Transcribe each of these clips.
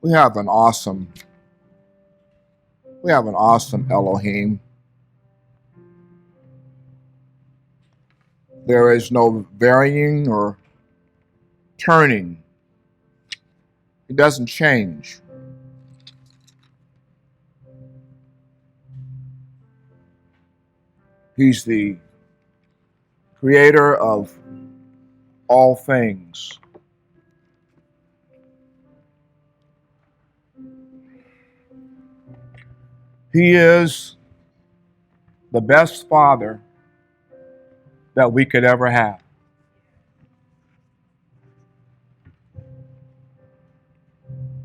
We have an awesome, we have an awesome Elohim. There is no varying or turning. It doesn't change. He's the creator of all things. He is the best father that we could ever have.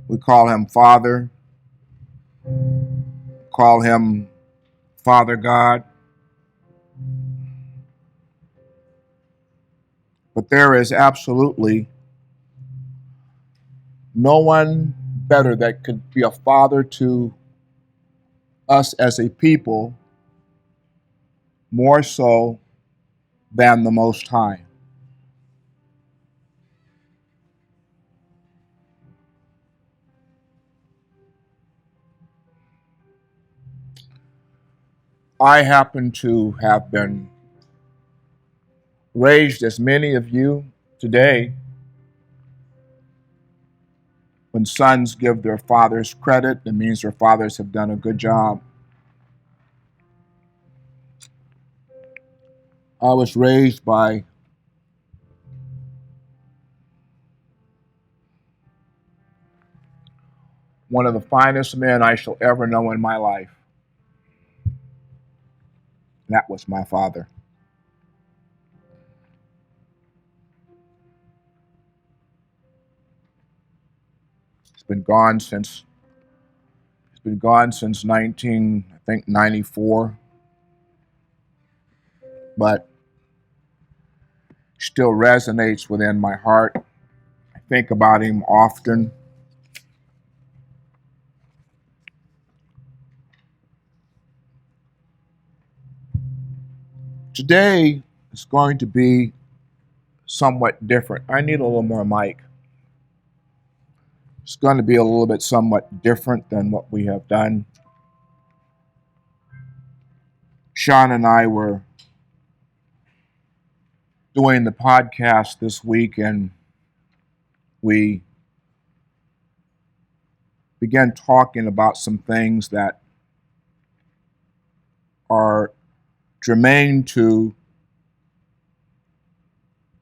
We call him Father, call him Father God. But there is absolutely no one better that could be a father to us as a people more so than the Most High. I happen to have been raised, as many of you today, when sons give their fathers credit, it means their fathers have done a good job. I was raised by one of the finest men I shall ever know in my life. And that was my father. He's been gone since 94, but still resonates within my heart. I think about him often. Today is going to be somewhat different. I need a little more mic. It's going to be a little bit somewhat different than what we have done. Sean and I were doing the podcast this week, and we began talking about some things that are germane to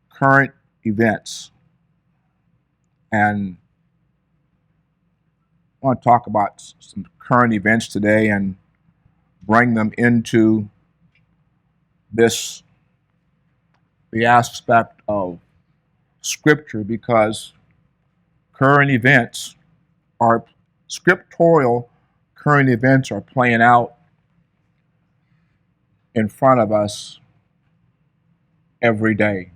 current events. And I want to talk about some current events today and bring them into the aspect of Scripture, because current events are scriptural. Current events are playing out in front of us every day.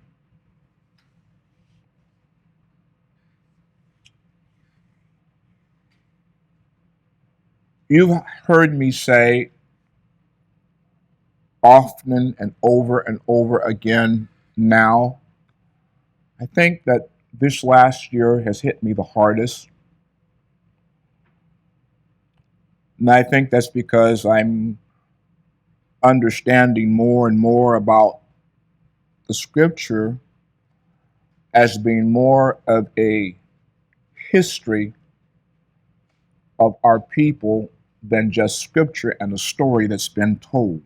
You've heard me say often and over again now, I think that this last year has hit me the hardest. And I think that's because I'm understanding more and more about the Scripture as being more of a history of our people than just Scripture and a story that's been told.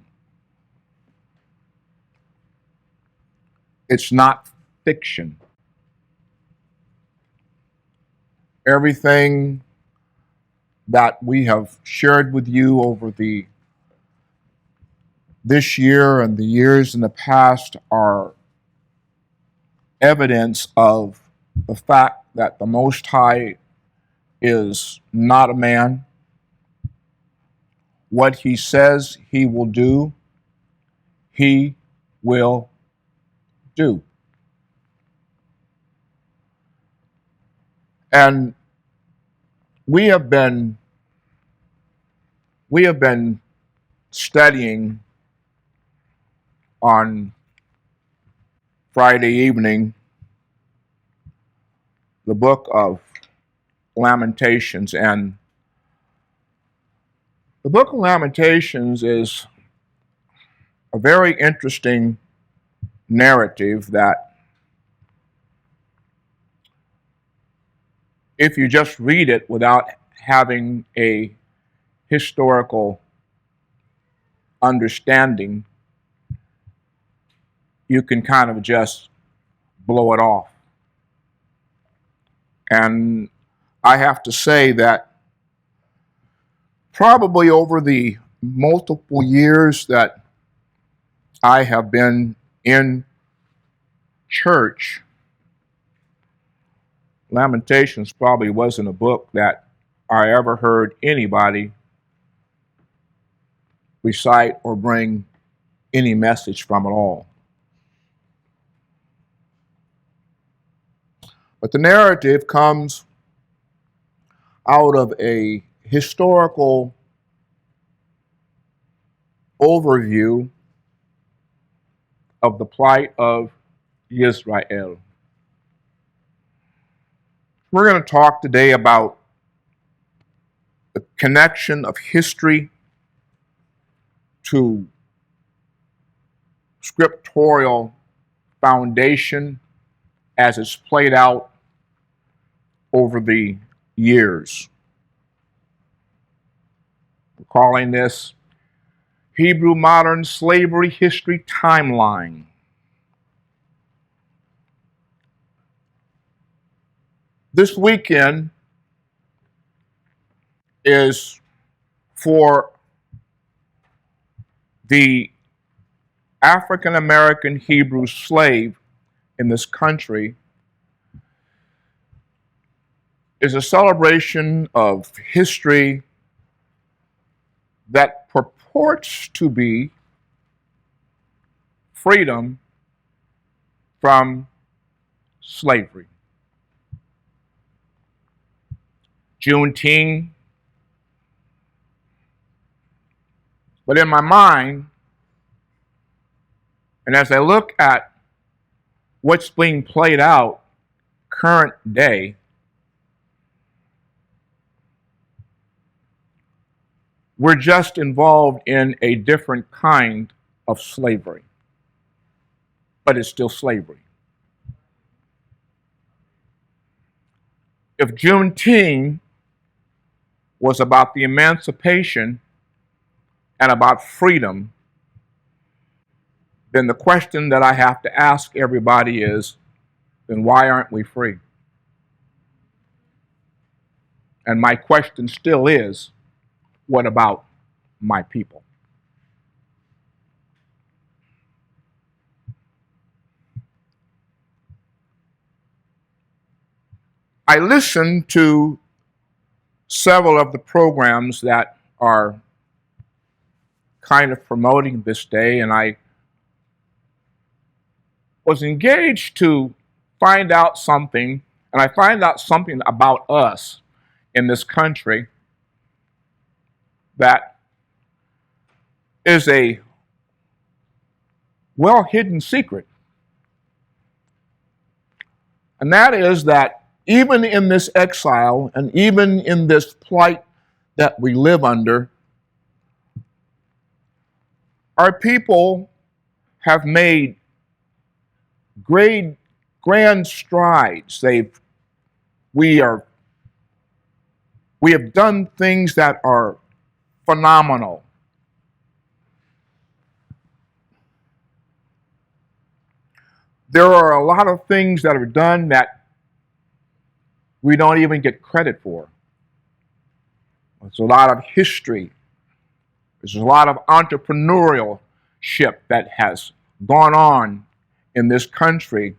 It's not fiction. Everything that we have shared with you over this year and the years in the past are evidence of the fact that the Most High is not a man. What he says he will do, he will do. And we have been studying on Friday evening the book of Lamentations. And the book of Lamentations is a very interesting narrative that, if you just read it without having a historical understanding, you can kind of just blow it off. And I have to say that probably over the multiple years that I have been in church, Lamentations probably wasn't a book that I ever heard anybody recite or bring any message from at all. But the narrative comes out of a historical overview of the plight of Israel. We're going to talk today about the connection of history to scriptural foundation as it's played out over the years. We're calling this Hebrew Modern Slavery History Timeline. This weekend is for the African American Hebrew slave in this country, is a celebration of history that purports to be freedom from slavery. Juneteenth. But in my mind, and as I look at what's being played out current day, we're just involved in a different kind of slavery. But it's still slavery. If Juneteenth was about the emancipation and about freedom, then the question that I have to ask everybody is, then why aren't we free? And my question still is, what about my people? I listened to several of the programs that are kind of promoting this day, and I was engaged to find out something, and I find out something about us in this country that is a well-hidden secret. And that is that even in this exile and even in this plight that we live under, our people have made grand strides. We have done things that are phenomenal. There are a lot of things that are done that we don't even get credit for. There's a lot of history. There's a lot of entrepreneurship that has gone on in this country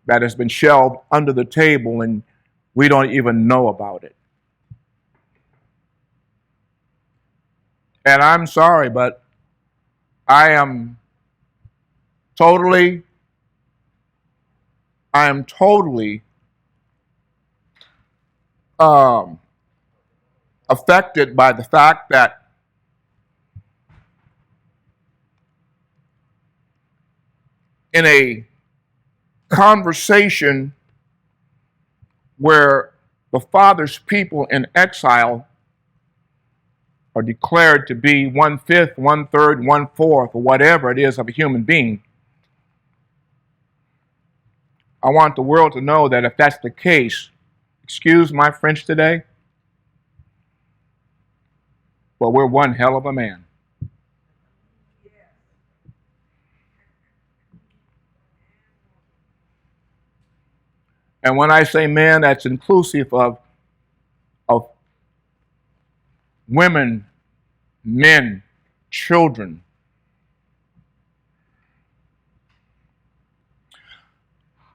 that has been shelved under the table, and we don't even know about it. And I'm sorry, but I am totally affected by the fact that in a conversation where the Father's people in exile are declared to be 1/5, 1/3, 1/4, or whatever it is of a human being, I want the world to know that if that's the case, excuse my French today, but we're one hell of a man. And when I say man, that's inclusive of women, men, children.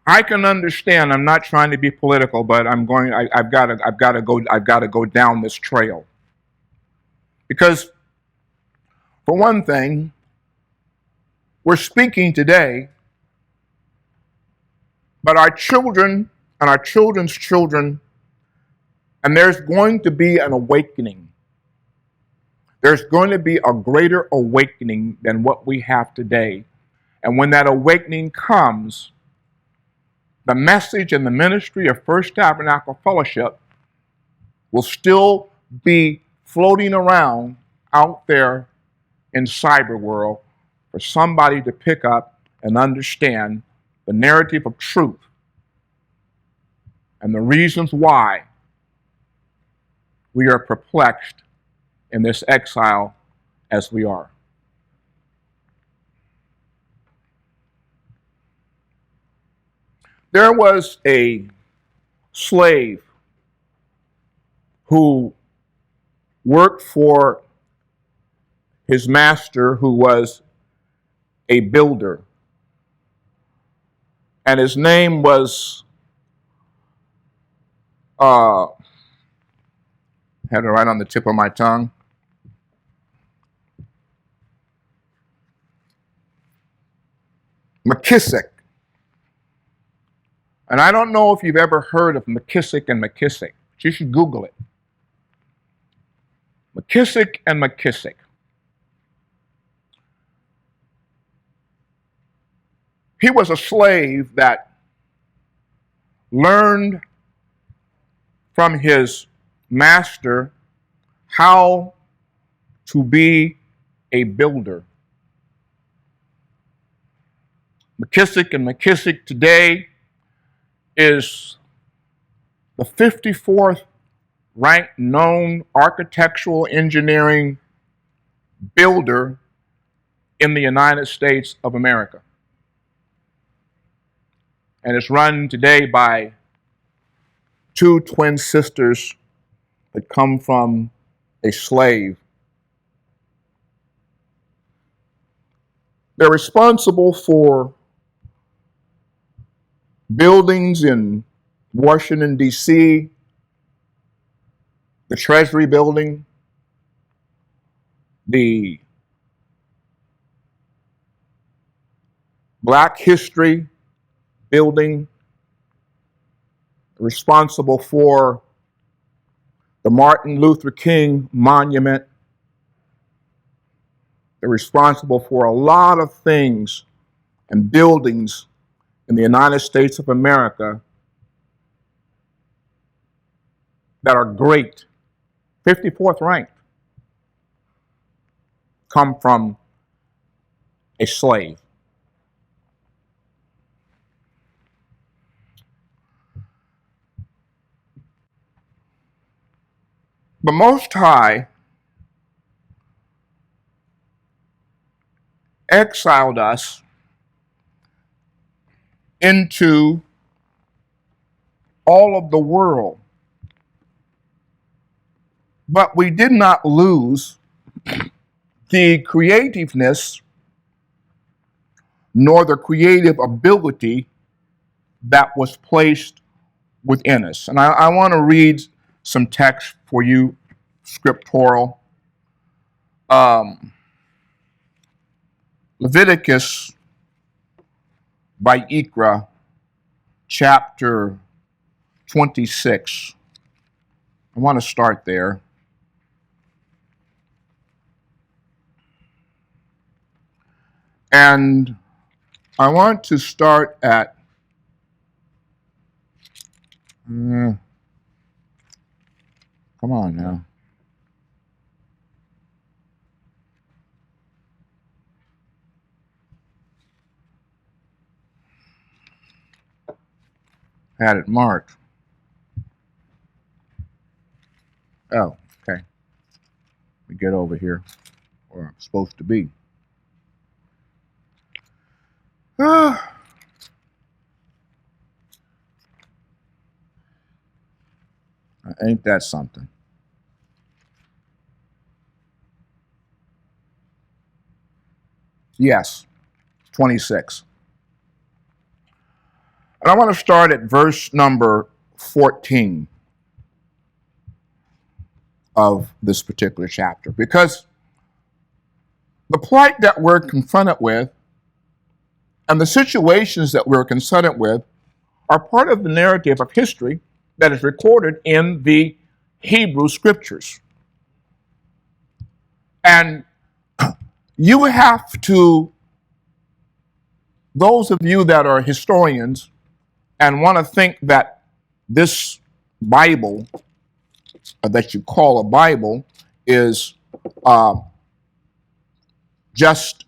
I can understand. I'm not trying to be political, but I've got to go down this trail because, for one thing, we're speaking today, but our children and our children's children, and there's going to be an awakening. There's going to be a greater awakening than what we have today. And when that awakening comes, the message and the ministry of First Tabernacle Fellowship will still be floating around out there in cyber world for somebody to pick up and understand the narrative of truth and the reasons why we are perplexed in this exile as we are. There was a slave who worked for his master, who was a builder, and his name was had it right on the tip of my tongue. McKissick. And I don't know if you've ever heard of McKissick and McKissick. You should Google it. McKissick and McKissick. He was a slave that learned from his master how to be a builder. McKissick and McKissick today is the 54th ranked known architectural engineering builder in the United States of America. And it's run today by two twin sisters that come from a slave. They're responsible for buildings in Washington, D.C., the Treasury Building, the Black History Building, responsible for the Martin Luther King Monument. They're responsible for a lot of things and buildings in the United States of America that are great. 54th ranked. Come from a slave. The Most High exiled us into all of the world, but we did not lose the creativeness nor the creative ability that was placed within us. And I want to read some text for you, scriptural. Leviticus by Ikra, chapter 26. I want to start there. And I want to start at Come on now. Had it marked. Oh, okay. Let me get over here where I'm supposed to be. Ah. Ain't that something? Yes, 26. And I want to start at verse number 14 of this particular chapter, because the plight that we're confronted with and the situations that we're confronted with are part of the narrative of history that is recorded in the Hebrew scriptures. And you have to, those of you that are historians and want to think that this Bible, that you call a Bible, is just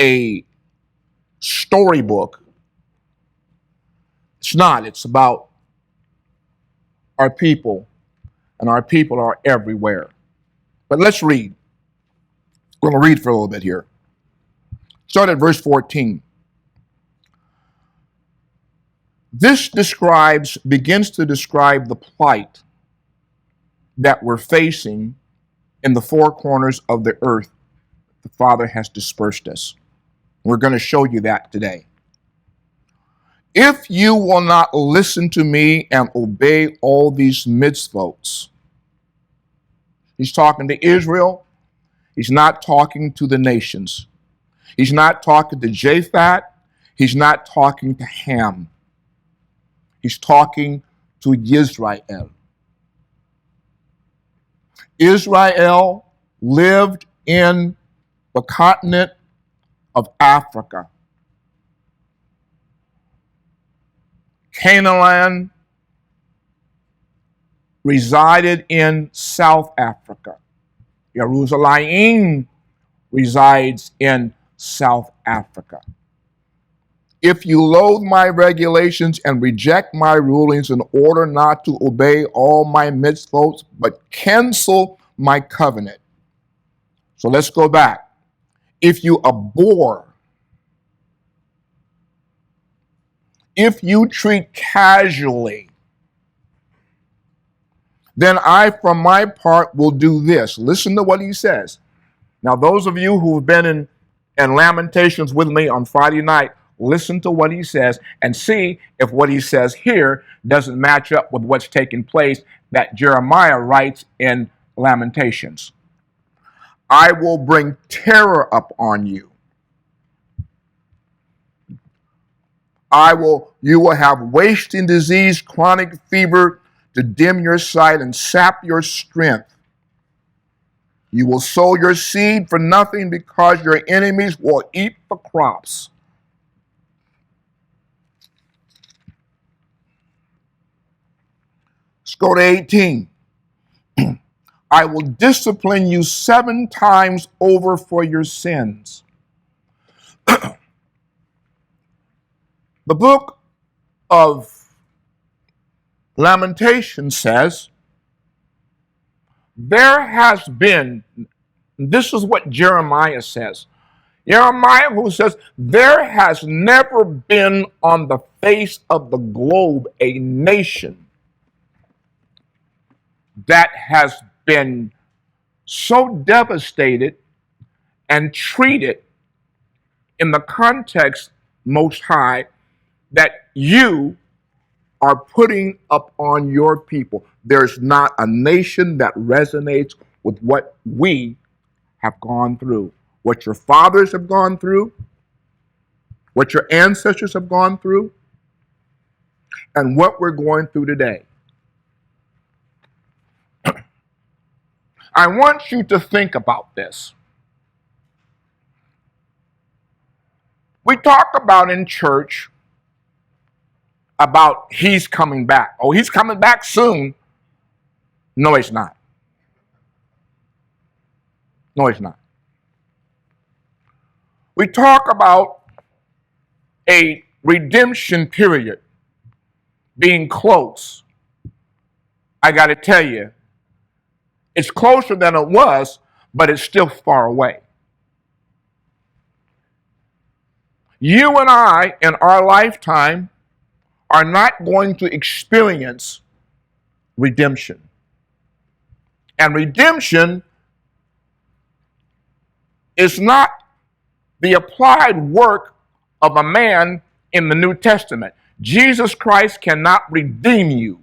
a storybook. It's not. It's about our people, and our people are everywhere. But let's read. We're going to read for a little bit here. Start at verse 14. This begins to describe the plight that we're facing in the four corners of the earth. The Father has dispersed us. We're going to show you that today. If you will not listen to me and obey all these mitzvot, he's talking to Israel. He's not talking to the nations. He's not talking to Japhet. He's not talking to Ham. He's talking to Israel. Israel lived in the continent of Africa. Canaan resided in South Africa. Jerusalem resides in South Africa. If you loathe my regulations and reject my rulings in order not to obey all my mitzvot, but cancel my covenant. So let's go back. If you abhor, if you treat casually, then I, from my part, will do this. Listen to what he says. Now, those of you who've been in Lamentations with me on Friday night, listen to what he says and see if what he says here doesn't match up with what's taking place that Jeremiah writes in Lamentations. I will bring terror upon you. You will have wasting disease, chronic fever to dim your sight and sap your strength. You will sow your seed for nothing because your enemies will eat the crops. Let's go to 18. I will discipline you 7 times over for your sins. The book of Lamentation says, there has been, this is what Jeremiah says. Jeremiah who says, there has never been on the face of the globe a nation that has been so devastated and treated in the context most high that you are putting up on your people. There's not a nation that resonates with what we have gone through, what your fathers have gone through, what your ancestors have gone through, and what we're going through today. I want you to think about this. We talk about in church about he's coming back. Oh, he's coming back soon. No, it's not. No, it's not. We talk about a redemption period being close. I got to tell you, it's closer than it was, but it's still far away. You and I, in our lifetime, are not going to experience redemption. And redemption is not the applied work of a man in the New Testament. Jesus Christ cannot redeem you.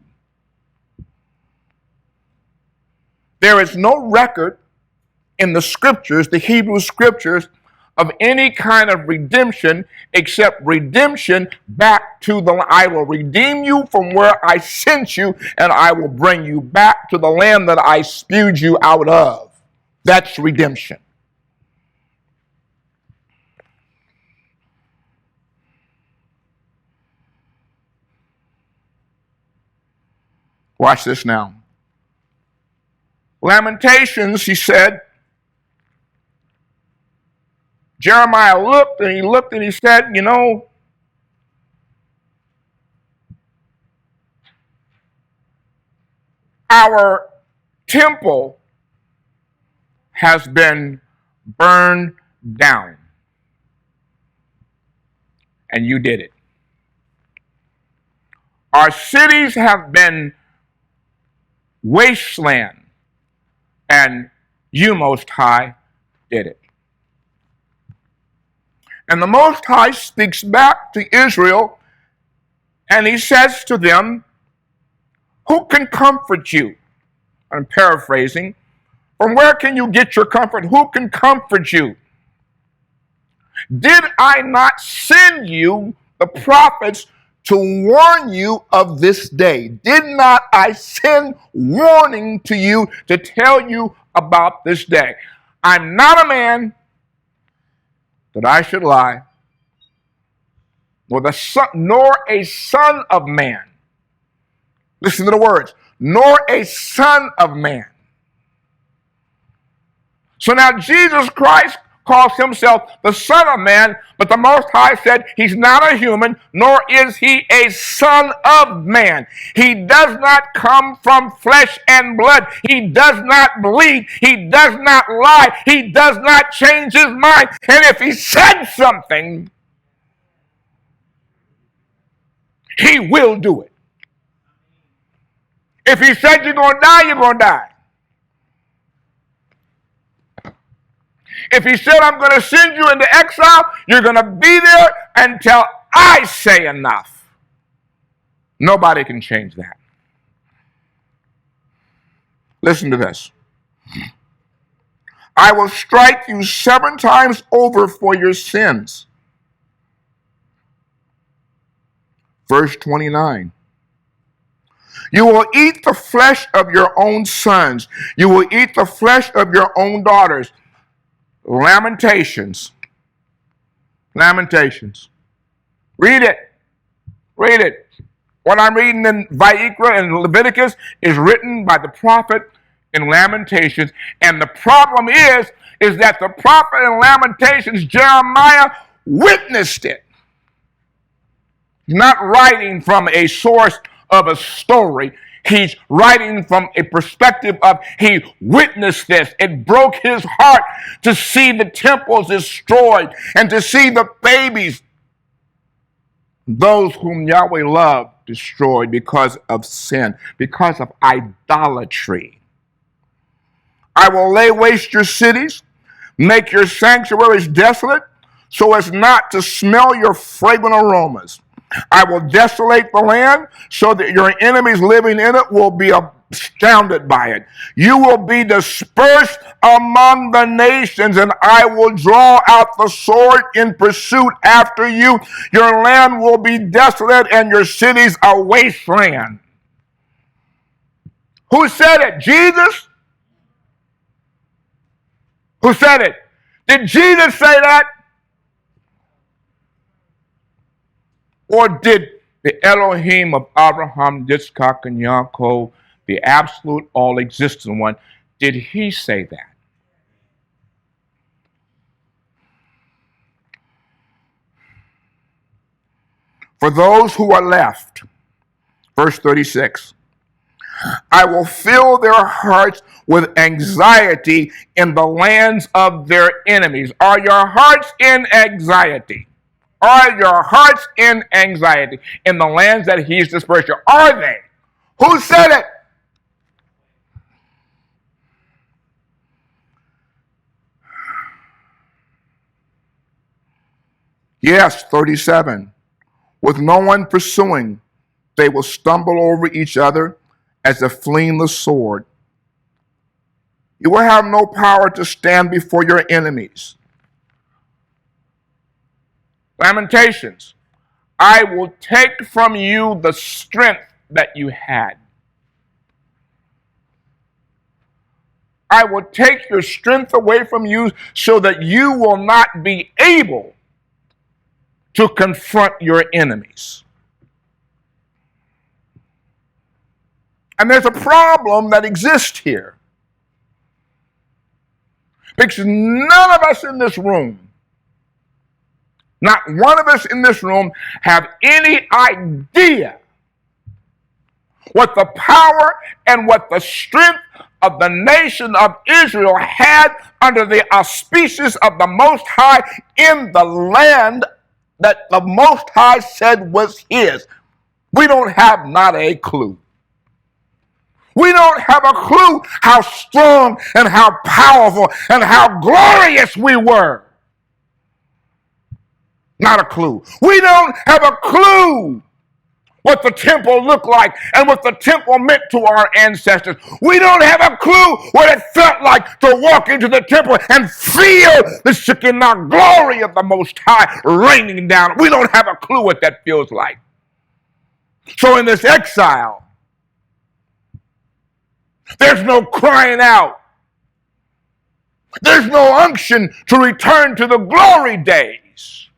There is no record in the scriptures, the Hebrew scriptures, of any kind of redemption except redemption back to I will redeem you from where I sent you, and I will bring you back to the land that I spewed you out of. That's redemption. Watch this now. Lamentations, he said, Jeremiah looked and he said, you know, our temple has been burned down. And you did it. Our cities have been wasteland. And you, Most High, did it. And the Most High speaks back to Israel, and he says to them, who can comfort you? I'm paraphrasing. From where can you get your comfort? Who can comfort you? Did I not send you the prophets to warn you of this day? Did not I send warning to you to tell you about this day? I'm not a man that I should lie, nor a son of man. Listen to the words, nor a son of man. So now Jesus Christ calls himself the Son of Man, but the Most High said he's not a human, nor is he a son of man. He does not come from flesh and blood. He does not bleed. He does not lie. He does not change his mind. And if he said something, he will do it. If he said you're going to die, you're going to die. If he said, I'm going to send you into exile, you're going to be there until I say enough. Nobody can change that. Listen to this. I will strike you 7 times over for your sins. Verse 29. You will eat the flesh of your own sons. You will eat the flesh of your own daughters. Lamentations. Lamentations. Read it. Read it. What I'm reading in Vayikra and Leviticus is written by the prophet in Lamentations. And the problem is that the prophet in Lamentations, Jeremiah, witnessed it. He's not writing from a source of a story. He's writing from a perspective of he witnessed this. It broke his heart to see the temples destroyed and to see the babies, those whom Yahweh loved, destroyed because of sin, because of idolatry. I will lay waste your cities, make your sanctuaries desolate, so as not to smell your fragrant aromas. I will desolate the land so that your enemies living in it will be astounded by it. You will be dispersed among the nations, and I will draw out the sword in pursuit after you. Your land will be desolate, and your cities a wasteland. Who said it? Jesus? Who said it? Did Jesus say that? Or did the Elohim of Abraham, Yitzchak, and Yaakov, the absolute all-existent one. Did he say that? For those who are left, verse 36, I will fill their hearts with anxiety in the lands of their enemies. Are your hearts in anxiety? Are your hearts in anxiety in the lands that he's dispersed you? Are they? Who said it? Yes, 37. With no one pursuing, they will stumble over each other as a fleeing the sword. You will have no power to stand before your enemies. Lamentations. I will take from you the strength that you had. I will take your strength away from you so that you will not be able to confront your enemies. And there's a problem that exists here. Because none of us in this room, not one of us in this room, have any idea what the power and what the strength of the nation of Israel had under the auspices of the Most High in the land that the Most High said was his. We don't have not a clue. We don't have a clue how strong and how powerful and how glorious we were. Not a clue. We don't have a clue what the temple looked like and what the temple meant to our ancestors. We don't have a clue what it felt like to walk into the temple and feel the Shekinah glory of the Most High raining down. We don't have a clue what that feels like. So in this exile, there's no crying out. There's no unction to return to the glory days.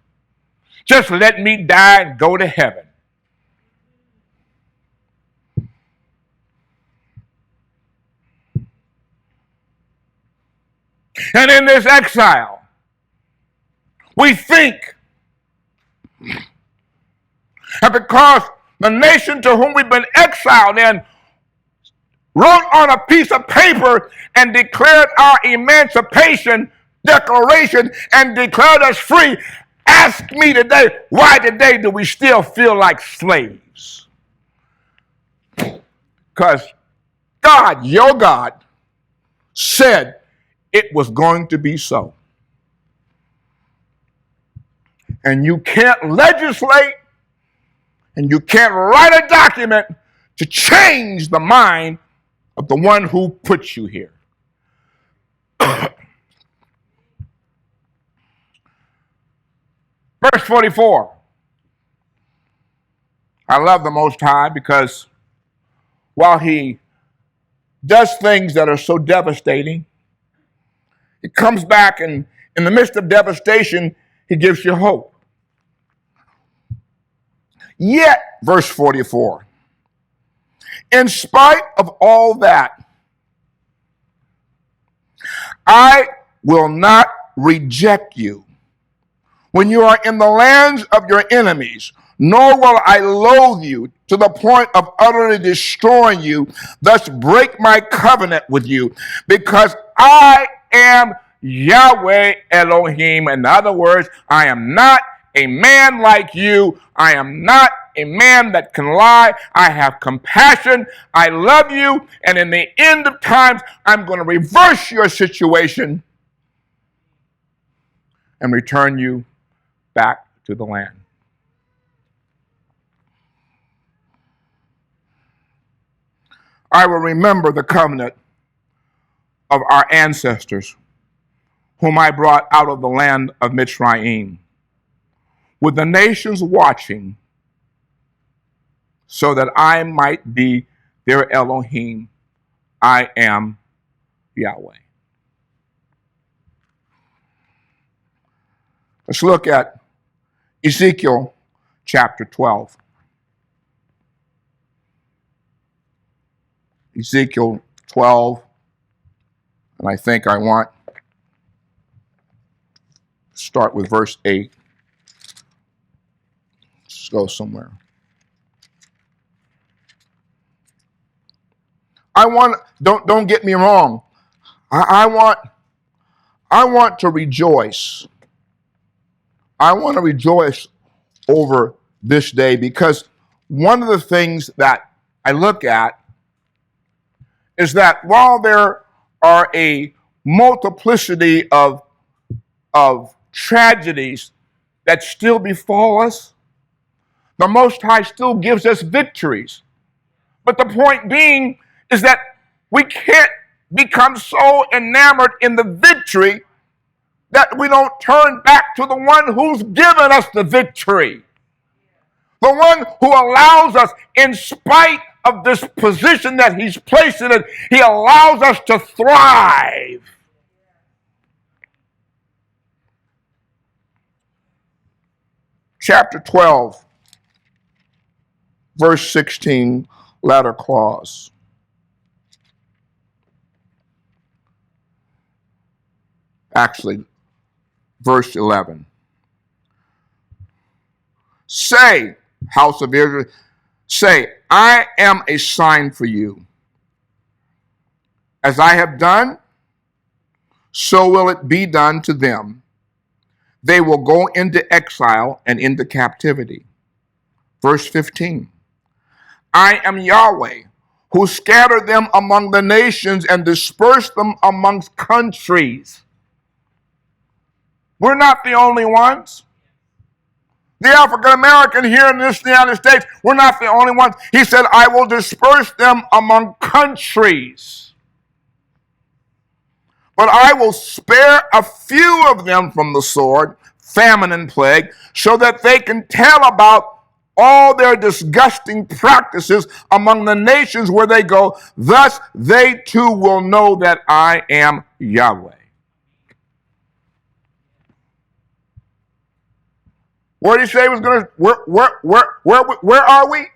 Just let me die and go to heaven. And in this exile, we think that because the nation to whom we've been exiled in wrote on a piece of paper and declared our emancipation declaration and declared us free. Ask me today, why today do we still feel like slaves? Because God, your God, said it was going to be so. And you can't legislate and you can't write a document to change the mind of the one who put you here. Verse 44. I love the Most High because while he does things that are so devastating, he comes back and in the midst of devastation, he gives you hope. Yet, verse 44, in spite of all that, I will not reject you when you are in the lands of your enemies, nor will I loathe you to the point of utterly destroying you, thus break my covenant with you, because I am Yahweh Elohim. In other words, I am not a man like you. I am not a man that can lie. I have compassion. I love you. And in the end of times, I'm going to reverse your situation and return you back to the land. I will remember the covenant of our ancestors, whom I brought out of the land of Mitzrayim, with the nations watching, so that I might be their Elohim. I am Yahweh. Let's look at Ezekiel chapter 12. Ezekiel 12, and I think I want to start with verse 8. Let's go somewhere. Don't get me wrong. I want to rejoice. I want to rejoice over this day, because one of the things that I look at is that while there are a multiplicity of tragedies that still befall us, the Most High still gives us victories. But the point being is that we can't become so enamored in the victory that we don't turn back to the one who's given us the victory. The one who allows us, in spite of this position that he's placed in it, he allows us to thrive. Chapter 12, verse 16, latter clause. Actually, verse 11. Say, house of Israel, say, I am a sign for you. As I have done, so will it be done to them. They will go into exile and into captivity. Verse 15. I am Yahweh, who scattered them among the nations and dispersed them amongst countries. We're not the only ones. The African American here in the United States, we're not the only ones. He said, I will disperse them among countries. But I will spare a few of them from the sword, famine, and plague, so that they can tell about all their disgusting practices among the nations where they go. Thus they too will know that I am Yahweh. Where did he say he was going to? Where are we?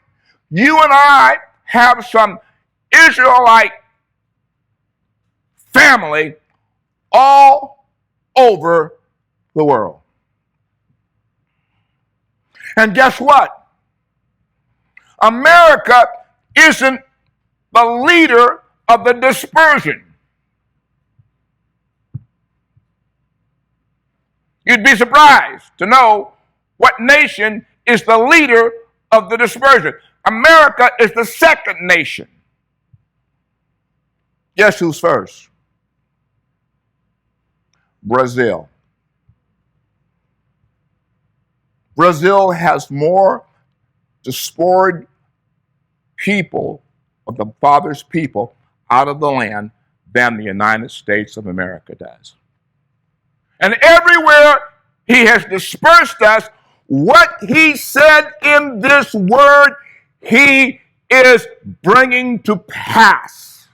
You and I have some Israelite family all over the world. And guess what? America isn't the leader of the dispersion. You'd be surprised to know what nation is the leader of the dispersion. America is the second nation. Guess who's first? Brazil. Brazil has more dispersed people of the Father's people out of the land than the United States of America does. And everywhere he has dispersed us, what he said in this word, he is bringing to pass.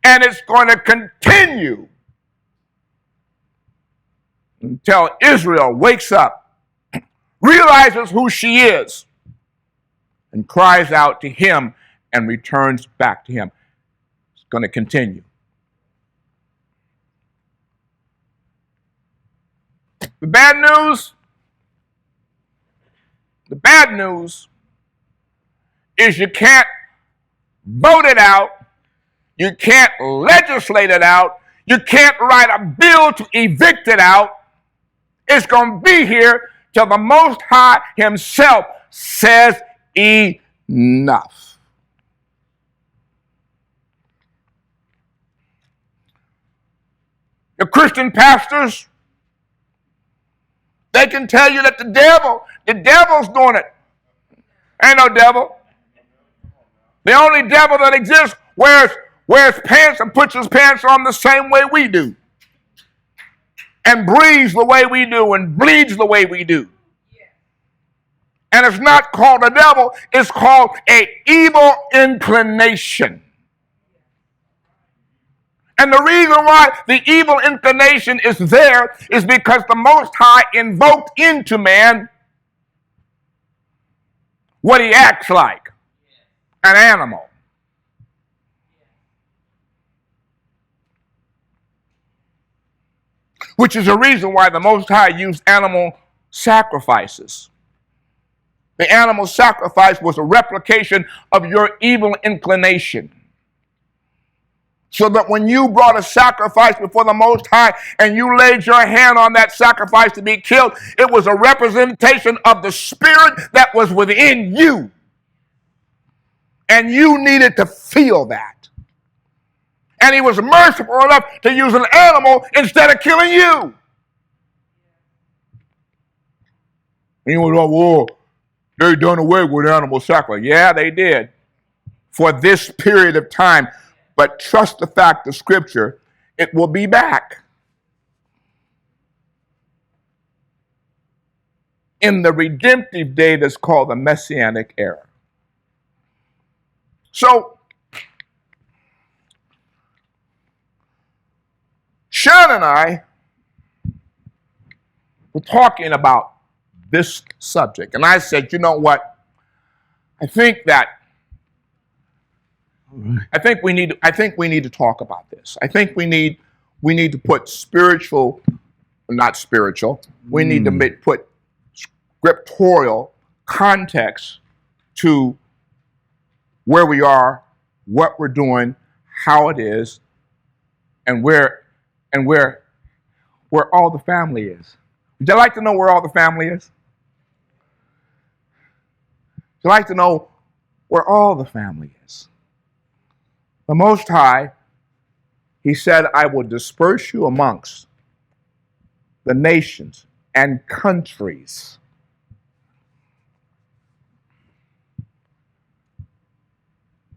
And it's going to continue until Israel wakes up, realizes who she is, and cries out to him and returns back to him. It's going to continue. The bad news is you can't vote it out, you can't legislate it out, you can't write a bill to evict it out. It's going to be here till the Most High himself says enough. The Christian pastors, they can tell you that the devil's doing it. Ain't no devil. The only devil that exists wears pants and puts his pants on the same way we do, and breathes the way we do, and bleeds the way we do. And it's not called a devil, it's called an evil inclination. And the reason why the evil inclination is there is because the Most High invoked into man what he acts like, an animal. which is the reason why the Most High used animal sacrifices. The animal sacrifice was a replication of your evil inclination. So that when you brought a sacrifice before the Most High and you laid your hand on that sacrifice to be killed, it was a representation of the spirit that was within you. And you needed to feel that. And he was merciful enough to use an animal instead of killing you. And you went, oh, well, they done away with animal sacrifice. Yeah, they did. For this period of time. But trust the fact of Scripture, it will be back. In the redemptive day that's called the Messianic era. So, Sean and I were talking about this subject. And I said, you know what? I think we need to talk about this. I think we need to put spiritual, not spiritual. We need to put scriptural context to where we are, what we're doing, how it is, and where all the family is. Would you like to know where all the family is? Would you like to know where all the family is? The Most High, he said, I will disperse you amongst the nations and countries.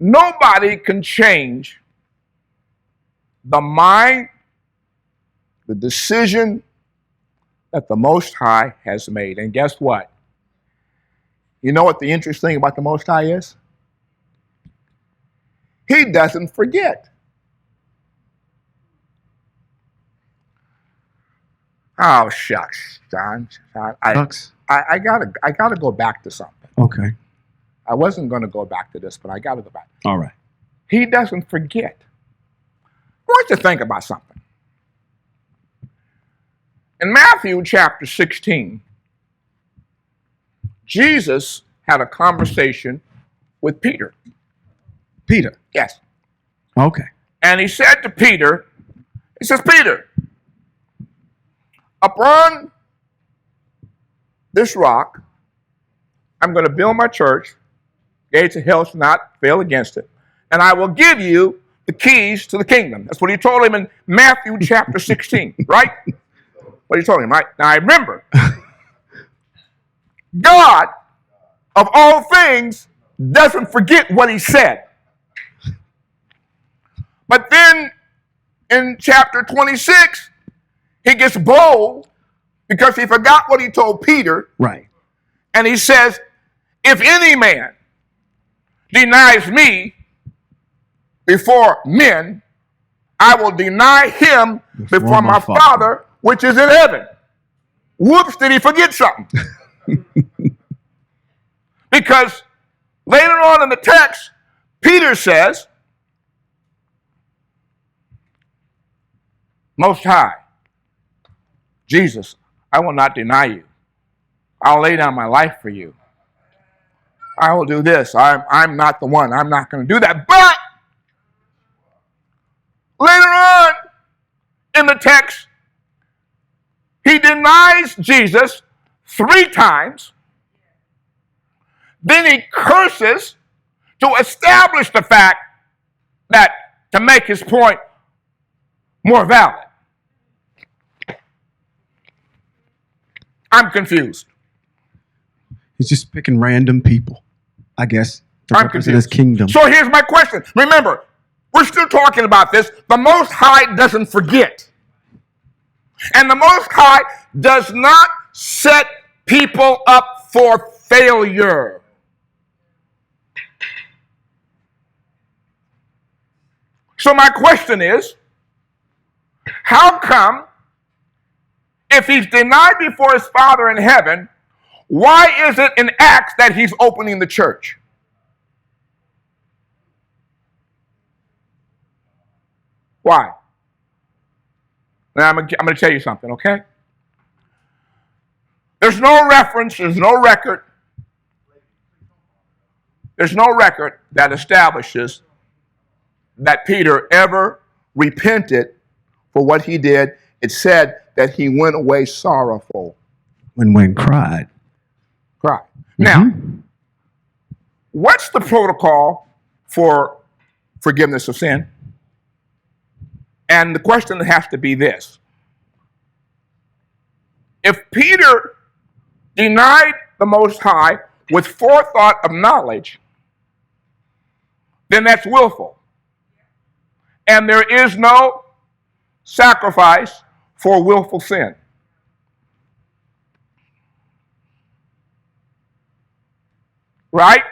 Nobody can change the mind, the decision that the Most High has made. And guess what? You know what the interesting thing about the Most High is? He doesn't forget. Oh, shucks, John. I gotta go back to something. Okay. I wasn't going to go back to this, but I got to go back. All right. He doesn't forget. I want you to think about something. In Matthew chapter 16, Jesus had a conversation with Peter. Peter? Yes. Okay. And he said to Peter, he says, Peter, upon this rock, I'm going to build my church. Gates of hell shall not fail against it. And I will give you the keys to the kingdom. That's what he told him in Matthew chapter 16, right? What he told him, right? Now I remember, God of all things doesn't forget what he said. But then in chapter 26, he gets bold because he forgot what he told Peter. Right. And he says, if any man denies me before men, I will deny him before my Father which is in heaven. Whoops, did he forget something? Because later on in the text, Peter says, Most High, Jesus, I will not deny you. I'll lay down my life for you. I will do this. I'm not the one. I'm not going to do that. But later on in the text, he denies Jesus 3 times. Then he curses to establish the fact that to make his point more valid. I'm confused. He's just picking random people, I guess, to represent his kingdom. So here's my question. Remember, we're still talking about this. The Most High doesn't forget. And the Most High does not set people up for failure. So my question is, how come if he's denied before his Father in heaven, why is it in Acts that he's opening the church? Why? Now, I'm going to tell you something, okay? There's no reference, there's no record that establishes that Peter ever repented for what he did. It said that he went away sorrowful. When cried. Right. Now, what's the protocol for forgiveness of sin? And the question has to be this. If Peter denied the Most High with forethought of knowledge, then that's willful. And there is no sacrifice for willful sin. Right?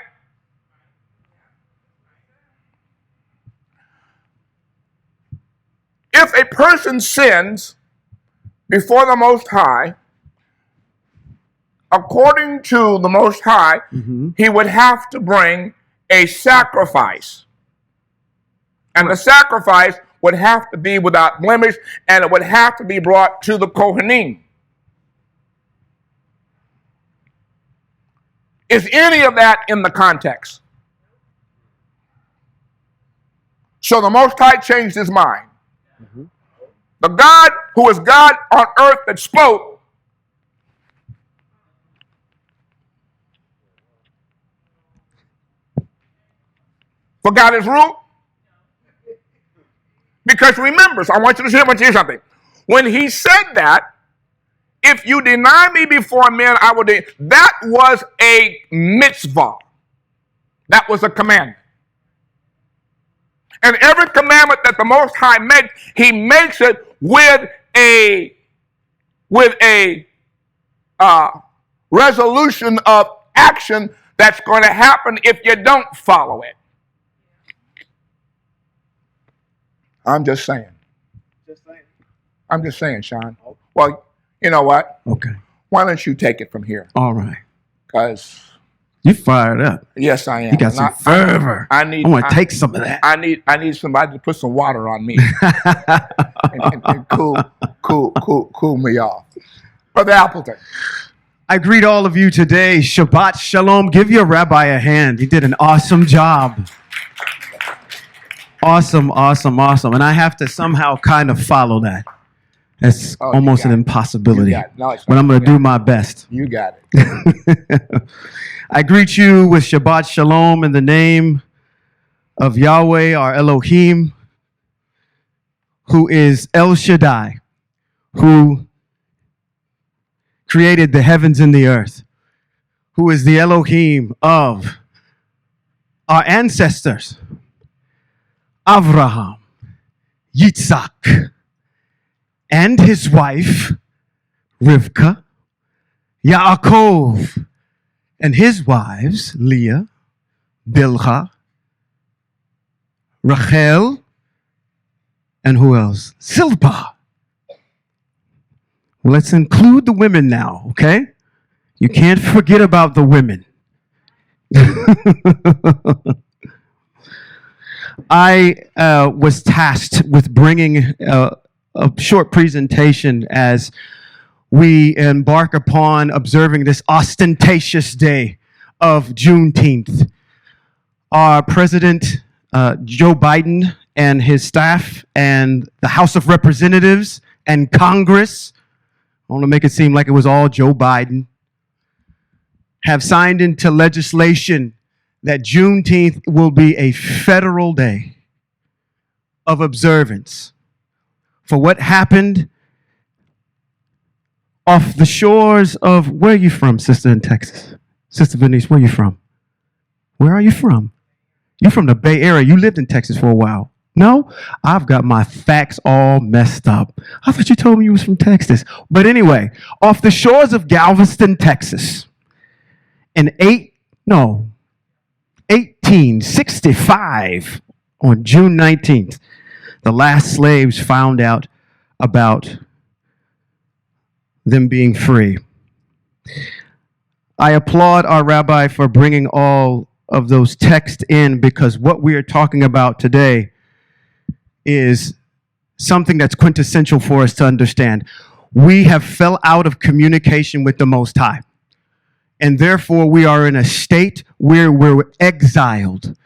If a person sins before the Most High, according to the Most High, he would have to bring a sacrifice. And the sacrifice would have to be without blemish, and it would have to be brought to the Kohanim. Is any of that in the context? So the Most High changed his mind. The God who is God on earth that spoke forgot his rule? Because remember, so I want you to hear something. When he said that, if you deny me before men, I will deny. That was a mitzvah. That was a commandment. And every commandment that the Most High makes, he makes it with a resolution of action that's going to happen if you don't follow it. I'm just saying. I'm just saying, Sean. Well, you know what? Okay. Why don't you take it from here? All right. Because you fired up. Yes, I am. You got some fervor. I want to take some of that. I need somebody to put some water on me and cool me off. Brother Appleton. I greet all of you today. Shabbat Shalom. Give your rabbi a hand. He did an awesome job. Awesome. And I have to somehow kind of follow that. It's almost an impossibility. But I'm going to do my best. You got it. I greet you with Shabbat Shalom in the name of Yahweh, our Elohim, who is El Shaddai, who created the heavens and the earth, who is the Elohim of our ancestors, Avraham, Yitzhak, and his wife, Rivka, Yaakov, and his wives, Leah, Bilhah, Rachel, and who else? Zilpah. Well, let's include the women now, okay? You can't forget about the women. I was tasked with bringing a short presentation as we embark upon observing this ostentatious day of Juneteenth. Our President, Joe Biden, and his staff, and the House of Representatives and Congress, I want to make it seem like it was all Joe Biden, have signed into legislation that Juneteenth will be a federal day of observance for what happened off the shores of, where are you from, sister in Texas? Sister Venice, where are you from? Where are you from? You're from the Bay Area. You lived in Texas for a while. No? I've got my facts all messed up. I thought you told me you was from Texas. But anyway, off the shores of Galveston, Texas, in 1865, on June 19th, the last slaves found out about them being free. I applaud our rabbi for bringing all of those texts in, because what we are talking about today is something that's quintessential for us to understand. We have fell out of communication with the Most High. And therefore, we are in a state where we're exiled.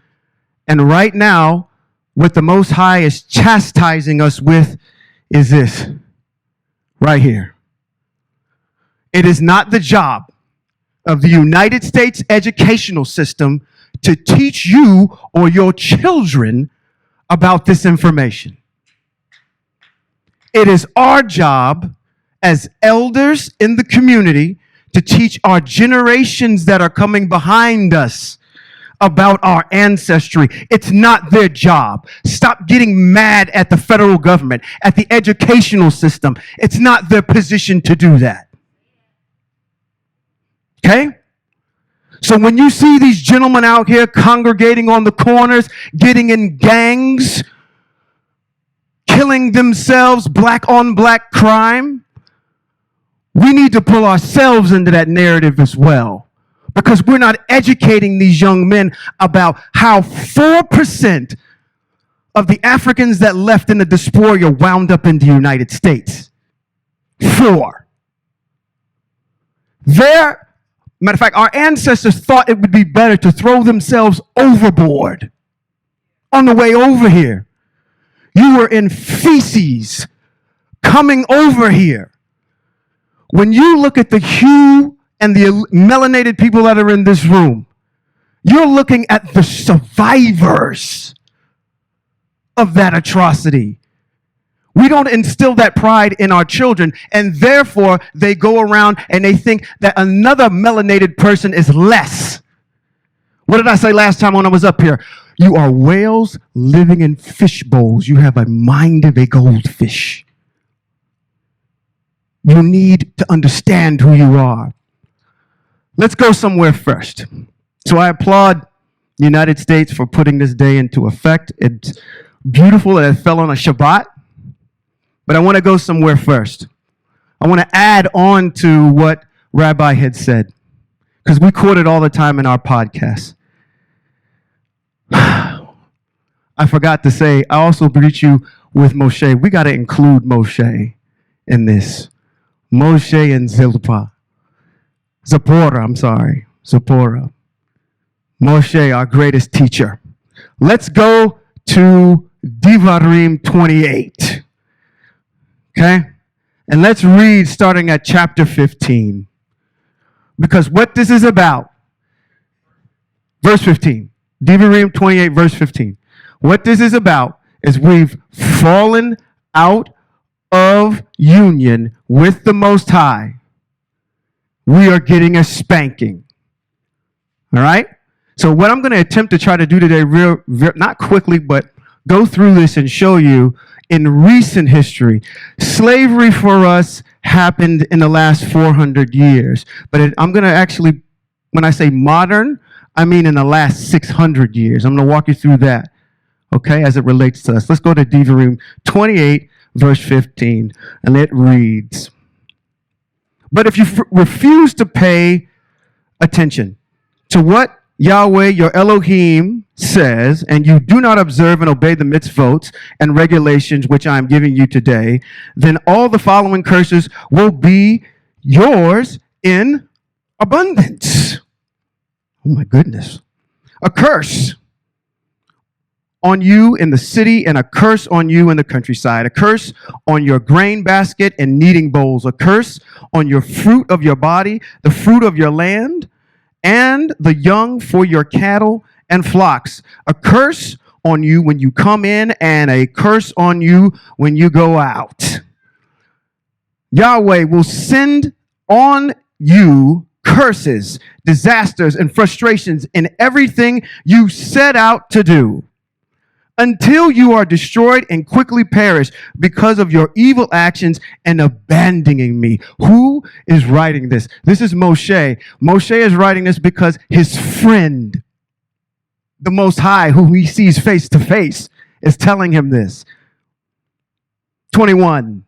And right now, what the Most High is chastising us with is this, right here. It is not the job of the United States educational system to teach you or your children about this information. It is our job as elders in the community to teach our generations that are coming behind us about our ancestry. It's not their job. Stop getting mad at the federal government, at the educational system. It's not their position to do that. Okay? So when you see these gentlemen out here congregating on the corners, getting in gangs, killing themselves, black on black crime, we need to pull ourselves into that narrative as well, because we're not educating these young men about how 4% of the Africans that left in the diaspora wound up in the United States. 4. Matter of fact, our ancestors thought it would be better to throw themselves overboard on the way over here. You were in feces coming over here. When you look at the hue and the melanated people that are in this room, you're looking at the survivors of that atrocity. We don't instill that pride in our children, and therefore they go around and they think that another melanated person is less. What did I say last time when I was up here? You are whales living in fish bowls. You have a mind of a goldfish. You need to understand who you are. Let's go somewhere first. So I applaud the United States for putting this day into effect. It's beautiful that it fell on a Shabbat. But I want to go somewhere first. I want to add on to what Rabbi had said, because we quote it all the time in our podcast. I forgot to say, I also greet you with Moshe. We got to include Moshe in this. Moshe and Zipporah. Zipporah. Moshe, our greatest teacher. Let's go to Devarim 28. Okay? And let's read starting at chapter 15. Because what this is about, verse 15. Devarim 28, verse 15. What this is about is we've fallen out of union with the Most High. We are getting a spanking. All right? So what I'm going to attempt to try to do today, not quickly, but go through this and show you in recent history. Slavery for us happened in the last 400 years. But I'm going to actually, when I say modern, I mean in the last 600 years. I'm going to walk you through that, okay, as it relates to us. Let's go to Devarim 28, verse 15, and it reads, "But if you refuse to pay attention to what Yahweh, your Elohim, says, and you do not observe and obey the mitzvot and regulations which I am giving you today, then all the following curses will be yours in abundance." Oh my goodness. "A curse on you in the city, and a curse on you in the countryside. A curse on your grain basket and kneading bowls. A curse on your fruit of your body, the fruit of your land, and the young for your cattle and flocks. A curse on you when you come in, and a curse on you when you go out. Yahweh will send on you curses, disasters, and frustrations in everything you set out to do, until you are destroyed and quickly perish because of your evil actions and abandoning me." Who is writing this? This is Moshe. Moshe is writing this because his friend, the Most High, who he sees face to face, is telling him this. 21.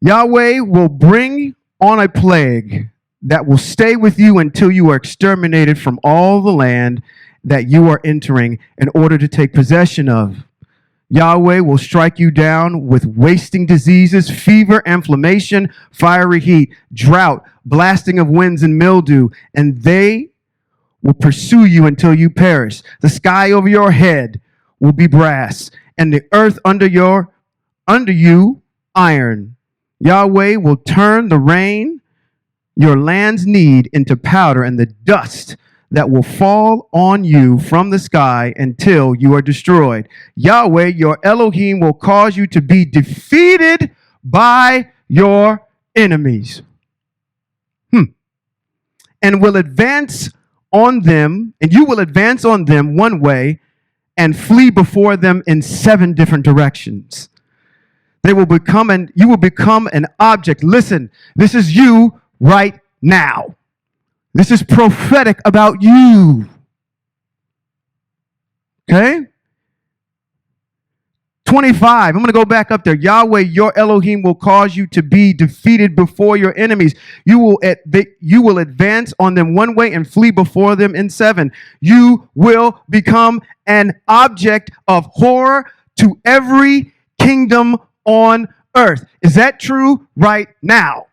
"Yahweh will bring on a plague that will stay with you until you are exterminated from all the land that you are entering in order to take possession of. Yahweh will strike you down with wasting diseases, fever, inflammation, fiery heat, drought, blasting of winds, and mildew, and they will pursue you until you perish. The sky over your head will be brass, and the earth under you iron. Yahweh will turn the rain your lands need into powder, and the dust that will fall on you from the sky until you are destroyed. Yahweh, your Elohim, will cause you to be defeated by your enemies. And will advance on them, and you will advance on them one way and flee before them in 7 different directions. You will become an object. Listen, this is you right now. This is prophetic about you. Okay? 25. I'm going to go back up there. Yahweh, your Elohim, will cause you to be defeated before your enemies. You will advance on them one way and flee before them in 7. You will become an object of horror to every kingdom on earth. Is that true right now?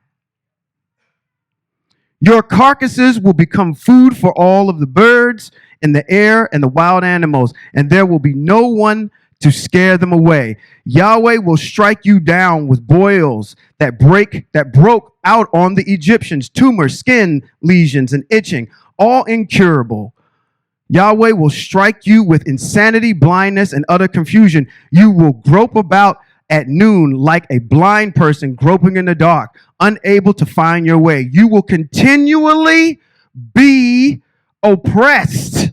Your carcasses will become food for all of the birds in the air and the wild animals, and there will be no one to scare them away. Yahweh will strike you down with boils that broke out on the Egyptians, tumors, skin lesions, and itching, all incurable. Yahweh will strike you with insanity, blindness, and utter confusion. You will grope about at noon like a blind person groping in the dark, unable to find your way. You will continually be oppressed.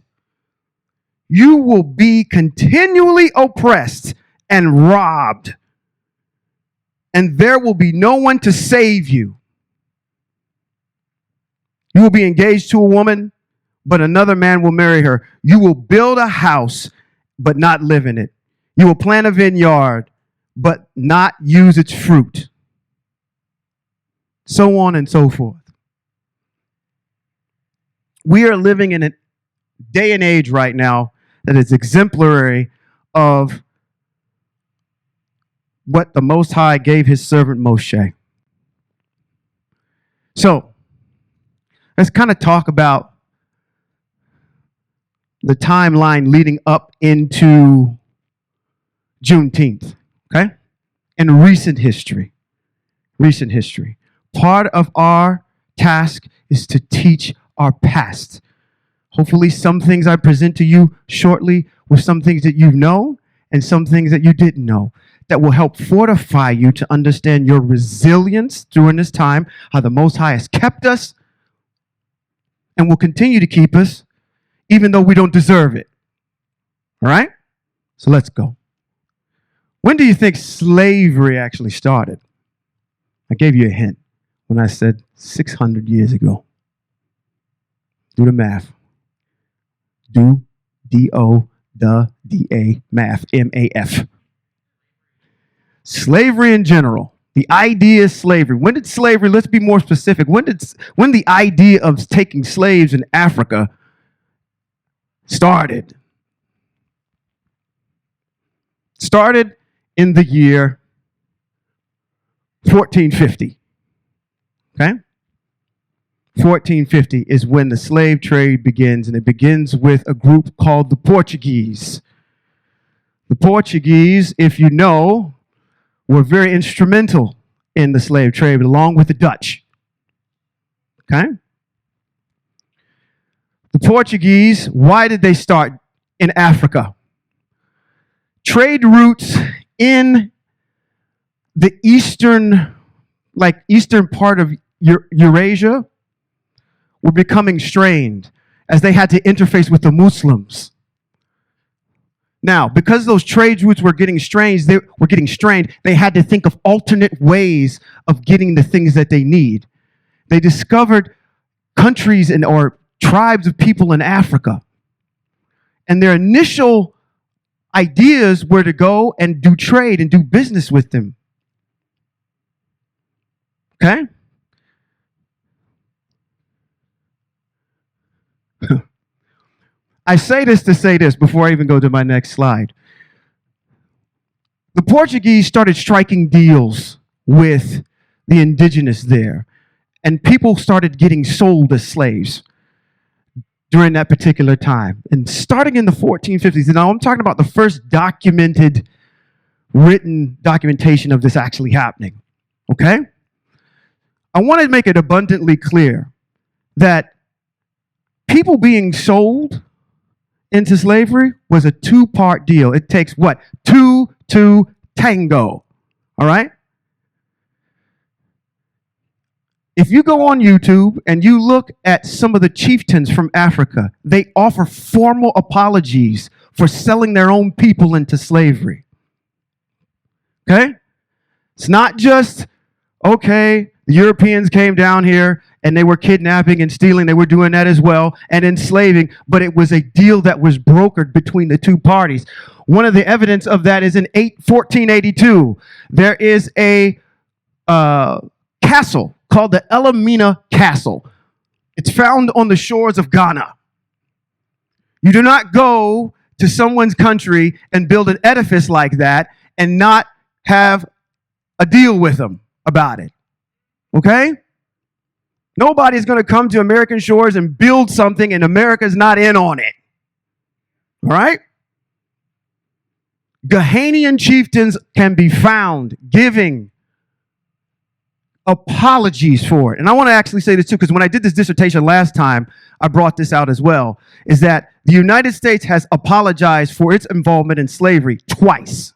You will be continually oppressed and robbed, and there will be no one to save you. You will be engaged to a woman, but another man will marry her. You will build a house, but not live in it. You will plant a vineyard, but not use its fruit. So on and so forth. We are living in a day and age right now that is exemplary of what the Most High gave his servant Moshe. So, let's kind of talk about the timeline leading up into Juneteenth, okay? In recent history. Part of our task is to teach our past. Hopefully some things I present to you shortly were some things that you know and some things that you didn't know that will help fortify you to understand your resilience during this time, how the Most High has kept us and will continue to keep us even though we don't deserve it. All right? So let's go. When do you think slavery actually started? I gave you a hint when I said 600 years ago. Do the math. Do, D-O, D-A, math, M-A-F. Slavery in general. The idea is slavery. When did slavery, let's be more specific, when the idea of taking slaves in Africa started? Started in the year 1450. Okay? 1450 is when the slave trade begins, and it begins with a group called the Portuguese. The Portuguese, if you know, were very instrumental in the slave trade, along with the Dutch. Okay? The Portuguese, why did they start in Africa? Trade routes in the eastern part of Eurasia were becoming strained as they had to interface with the Muslims. Now, because those trade routes were getting strained, they had to think of alternate ways of getting the things that they need. They discovered countries or tribes of people in Africa. And their initial ideas were to go and do trade and do business with them. Okay? I say this to say this before I even go to my next slide. The Portuguese started striking deals with the indigenous there, and people started getting sold as slaves during that particular time. And starting in the 1450s, and now I'm talking about the first documented, written documentation of this actually happening, okay? I want to make it abundantly clear that people being sold into slavery was a two-part deal. It takes what? Two to tango, all right? If you go on YouTube and you look at some of the chieftains from Africa, they offer formal apologies for selling their own people into slavery. Okay? It's not just, okay, the Europeans came down here and they were kidnapping and stealing. They were doing that as well and enslaving, but it was a deal that was brokered between the two parties. One of the evidence of that is in 1482. There is a castle called the Elamina Castle. It's found on the shores of Ghana. You do not go to someone's country and build an edifice like that and not have a deal with them about it. Okay? Nobody's going to come to American shores and build something and America's not in on it. All right? Ghanaian chieftains can be found giving apologies for it. And I want to actually say this too, because when I did this dissertation last time, I brought this out as well, is that the United States has apologized for its involvement in slavery twice.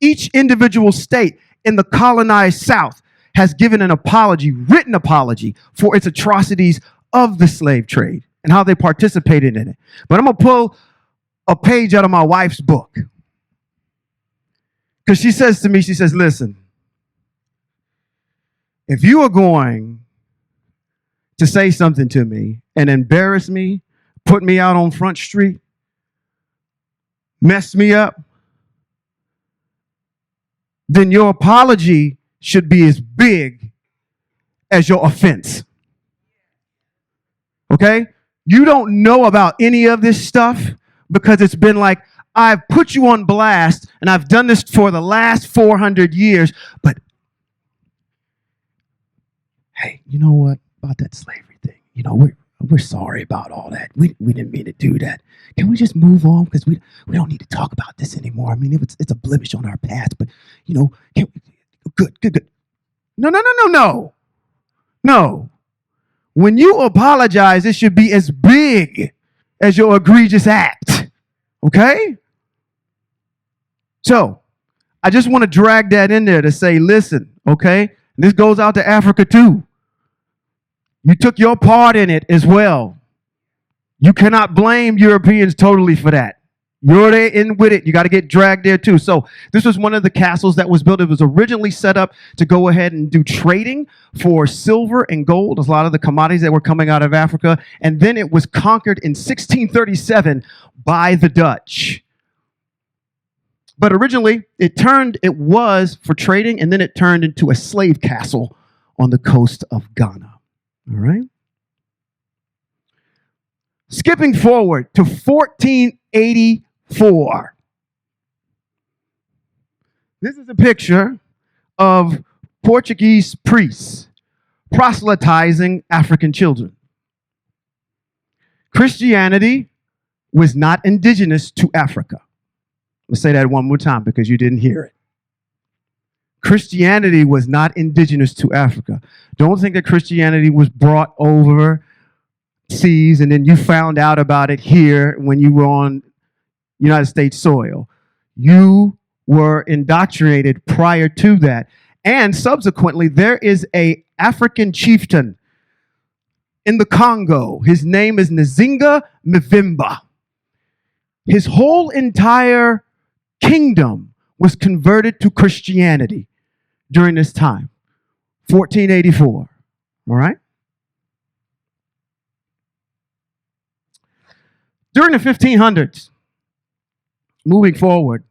Each individual state in the colonized South has given an apology, written apology, for its atrocities of the slave trade and how they participated in it. But I'm going to pull a page out of my wife's book. Because she says to me, she says, listen, if you are going to say something to me and embarrass me, put me out on Front Street, mess me up, then your apology should be as big as your offense. Okay? You don't know about any of this stuff because it's been like, I've put you on blast and I've done this for the last 400 years, but hey, you know what about that slavery thing? You know, we're sorry about all that. We didn't mean to do that. Can we just move on? Because we don't need to talk about this anymore. I mean, it's a blemish on our past, but you know, good. No. When you apologize, it should be as big as your egregious act. Okay? So, I just want to drag that in there to say, listen, okay? This goes out to Africa too. You took your part in it as well. You cannot blame Europeans totally for that. You're there in with it. You got to get dragged there too. So this was one of the castles that was built. It was originally set up to go ahead and do trading for silver and gold, a lot of the commodities that were coming out of Africa. And then it was conquered in 1637 by the Dutch. But originally it was for trading, and then it turned into a slave castle on the coast of Ghana. All right. Skipping forward to 1484. This is a picture of Portuguese priests proselytizing African children. Christianity was not indigenous to Africa. Let's say that one more time because you didn't hear it. Christianity was not indigenous to Africa. Don't think that Christianity was brought over seas and then you found out about it here when you were on United States soil. You were indoctrinated prior to that. And subsequently, there is an African chieftain in the Congo. His name is Nzinga Mvimba. His whole entire kingdom was converted to Christianity during this time, 1484. All right? During the 1500s, moving forward,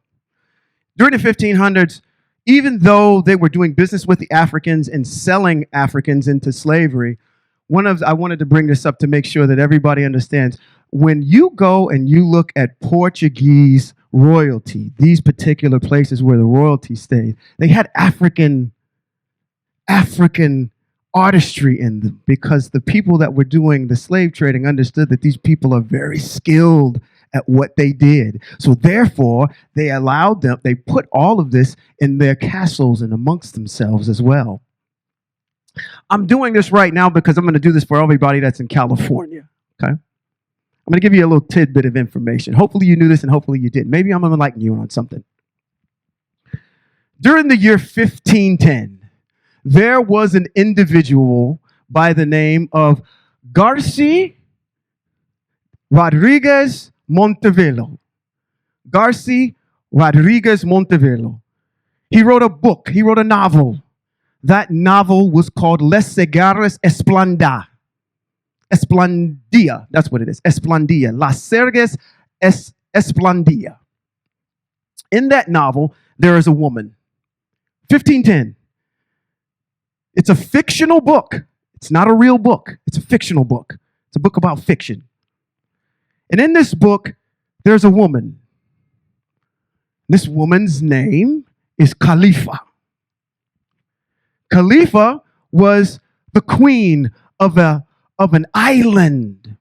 during the 1500s, even though they were doing business with the Africans and selling Africans into slavery, I wanted to bring this up to make sure that everybody understands. When you go and you look at Portuguese royalty, these particular places where the royalty stayed, they had African artistry in them, because the people that were doing the slave trading understood that these people are very skilled at what they did. So therefore, they put all of this in their castles and amongst themselves as well. I'm doing this right now because I'm going to do this for everybody that's in California, okay? I'm going to give you a little tidbit of information. Hopefully you knew this and hopefully you didn't. Maybe I'm going to enlighten you on something. During the year 1510, there was an individual by the name of Garcia Rodriguez Montevelo. Garcia Rodriguez Montevelo. He wrote a book. He wrote a novel. That novel was called Les Cigarras Esplandia. That's what it is. Esplandia. Las Cigarras Esplandia. In that novel, there is a woman. 1510. It's a fictional book. It's not a real book. It's a fictional book. It's a book about fiction. And in this book, there's a woman. This woman's name is Khalifa. Khalifa was the queen of an island.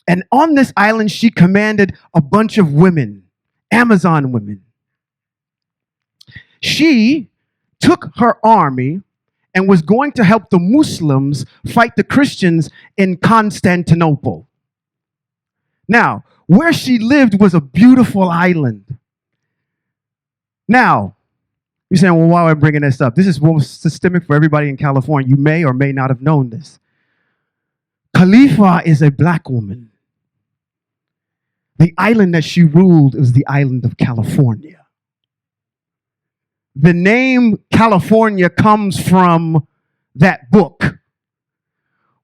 And on this island, she commanded a bunch of women, Amazon women. She took her army and was going to help the Muslims fight the Christians in Constantinople. Now, where she lived was a beautiful island. Now, you're saying, well, why am I bringing this up? This is systemic for everybody in California. You may or may not have known this. Khalifa is a black woman. The island that she ruled was the island of California. The name California comes from that book.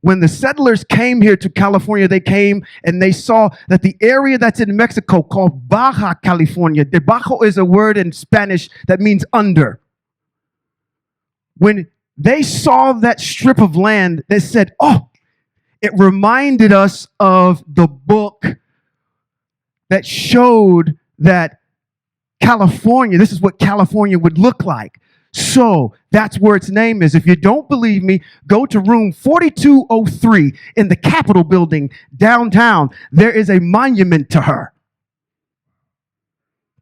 When the settlers came here to California, they came and they saw that the area that's in Mexico called Baja California, debajo is a word in Spanish that means under. When they saw that strip of land, they said, oh, it reminded us of the book that showed that California, this is what California would look like. So that's where its name is. If you don't believe me, go to room 4203 in the Capitol building downtown. There is a monument to her.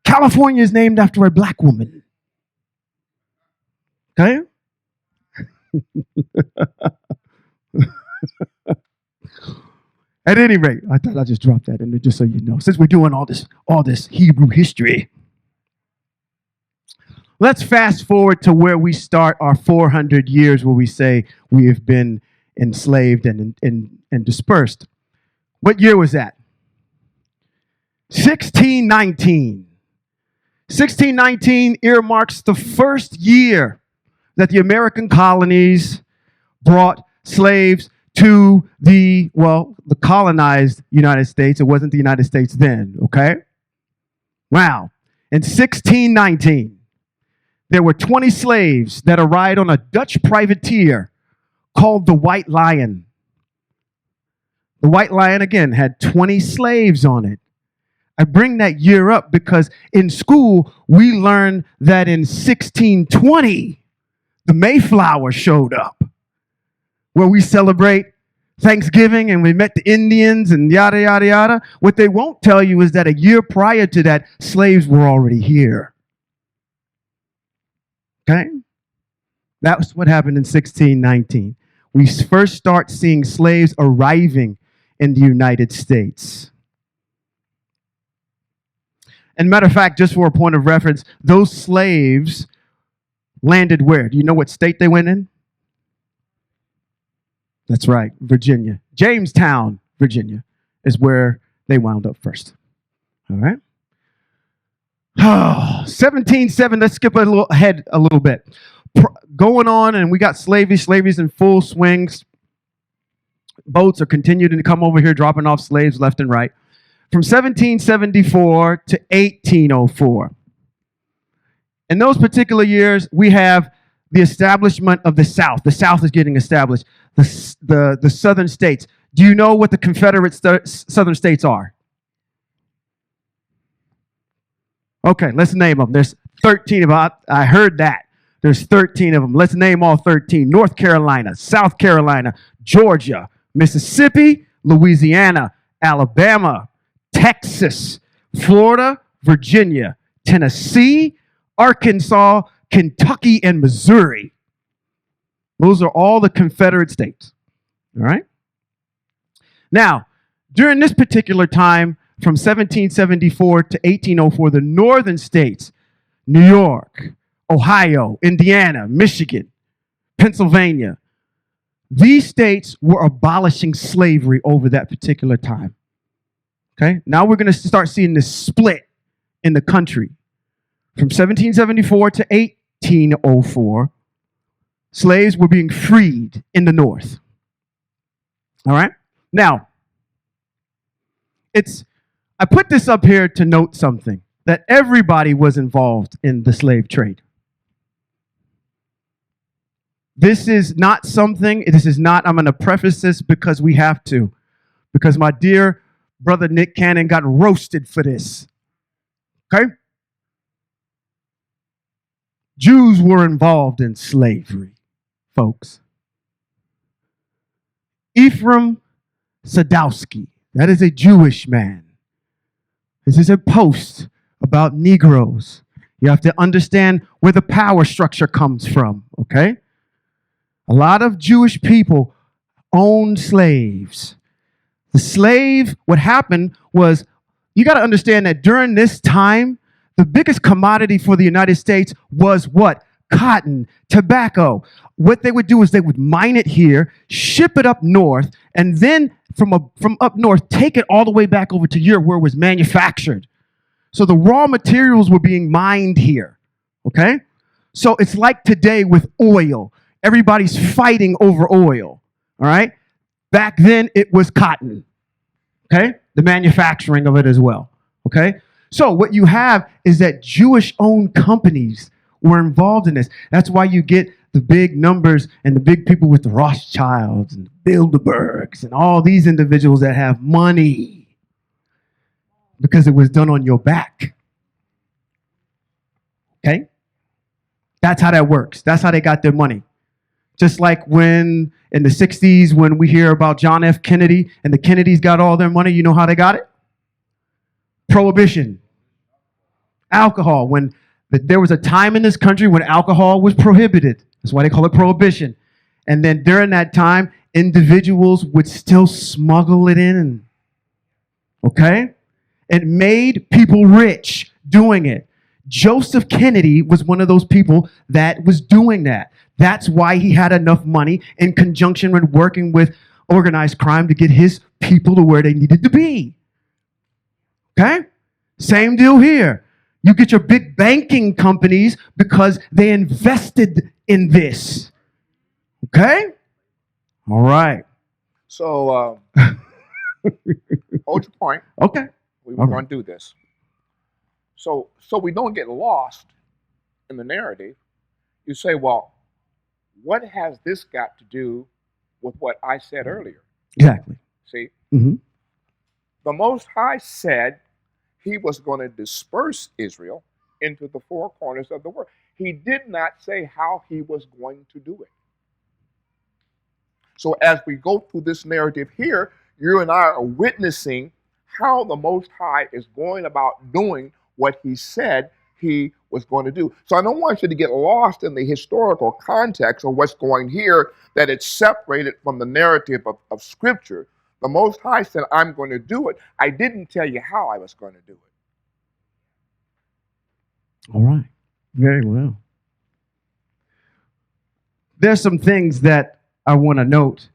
California is named after a black woman. Okay? At any rate, I thought I'd just drop that in there just so you know. Since we're doing all this Hebrew history, let's fast forward to where we start our 400 years where we say we have been enslaved and dispersed. What year was that? 1619. 1619 earmarks the first year that the American colonies brought slaves to the colonized United States. It wasn't the United States then, okay? Wow. In 1619, there were 20 slaves that arrived on a Dutch privateer called the White Lion. The White Lion, again, had 20 slaves on it. I bring that year up because in school, we learned that in 1620, the Mayflower showed up, where we celebrate Thanksgiving and we met the Indians and yada, yada, yada. What they won't tell you is that a year prior to that, slaves were already here. Okay? That's what happened in 1619. We first start seeing slaves arriving in the United States. And matter of fact, just for a point of reference, those slaves landed where? Do you know what state they went in? That's right, Virginia. Jamestown, Virginia, is where they wound up first. All right? 1707, let's skip ahead a little bit. Going on, and we got slavery's in full swings. Boats are continuing to come over here, dropping off slaves left and right. From 1774 to 1804. In those particular years, we have the establishment of the South. The South is getting established. The southern states. Do you know what the Confederate southern states are? Okay, let's name them. There's 13 of them. I heard that. There's 13 of them. Let's name all 13. North Carolina, South Carolina, Georgia, Mississippi, Louisiana, Alabama, Texas, Florida, Virginia, Tennessee, Arkansas, Kentucky, and Missouri. Those are all the Confederate states. All right? Now, during this particular time, from 1774 to 1804, the northern states, New York, Ohio, Indiana, Michigan, Pennsylvania, these states were abolishing slavery over that particular time. Okay? Now we're going to start seeing this split in the country. From 1774 to 1804, slaves were being freed in the North. All right? Now, I put this up here to note something, that everybody was involved in the slave trade. This is not, I'm going to preface this because we have to, because my dear brother Nick Cannon got roasted for this. Okay? Jews were involved in slavery, folks. Ephraim Sadowski, that is a Jewish man. This is a post about Negroes. You have to understand where the power structure comes from, okay? A lot of Jewish people owned slaves. The slave, what happened was, you got to understand that during this time, the biggest commodity for the United States was what? Cotton, tobacco. What they would do is they would mine it here, ship it up north, and then from up north, take it all the way back over to Europe where it was manufactured. So the raw materials were being mined here, okay? So it's like today with oil. Everybody's fighting over oil, all right? Back then, it was cotton, okay? The manufacturing of it as well, okay? So what you have is that Jewish-owned companies were involved in this. That's why you get the big numbers and the big people with the Rothschilds and the Bilderbergs and all these individuals that have money because it was done on your back. Okay? That's how that works. That's how they got their money. Just like when in the 60s, when we hear about John F. Kennedy and the Kennedys got all their money, you know how they got it? Prohibition. Alcohol. When there was a time in this country when alcohol was prohibited. That's why they call it prohibition. And then during that time, individuals would still smuggle it in. Okay? It made people rich doing it. Joseph Kennedy was one of those people that was doing that. That's why he had enough money in conjunction with working with organized crime to get his people to where they needed to be. Okay? Same deal here. You get your big banking companies because they invested in this. Okay? All right. So, hold your point. Okay. We were going to do this. So we don't get lost in the narrative. You say, well, what has this got to do with what I said earlier? Exactly. See? Mm-hmm. The Most High said he was going to disperse Israel into the four corners of the world. He did not say how he was going to do it. So as we go through this narrative here, you and I are witnessing how the Most High is going about doing what he said he was going to do. So I don't want you to get lost in the historical context of what's going here, that it's separated from the narrative of Scripture. The Most High said, I'm going to do it. I didn't tell you how I was going to do it. All right. Very well. There's some things that I want to note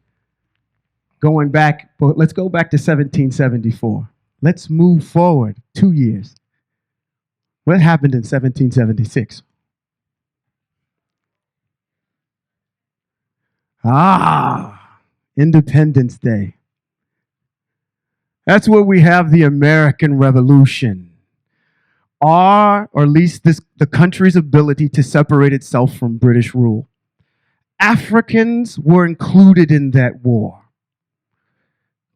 going back, but let's go back to 1774. Let's move forward 2 years. What happened in 1776? Independence Day. That's where we have the American Revolution. Or at least the country's ability to separate itself from British rule. Africans were included in that war.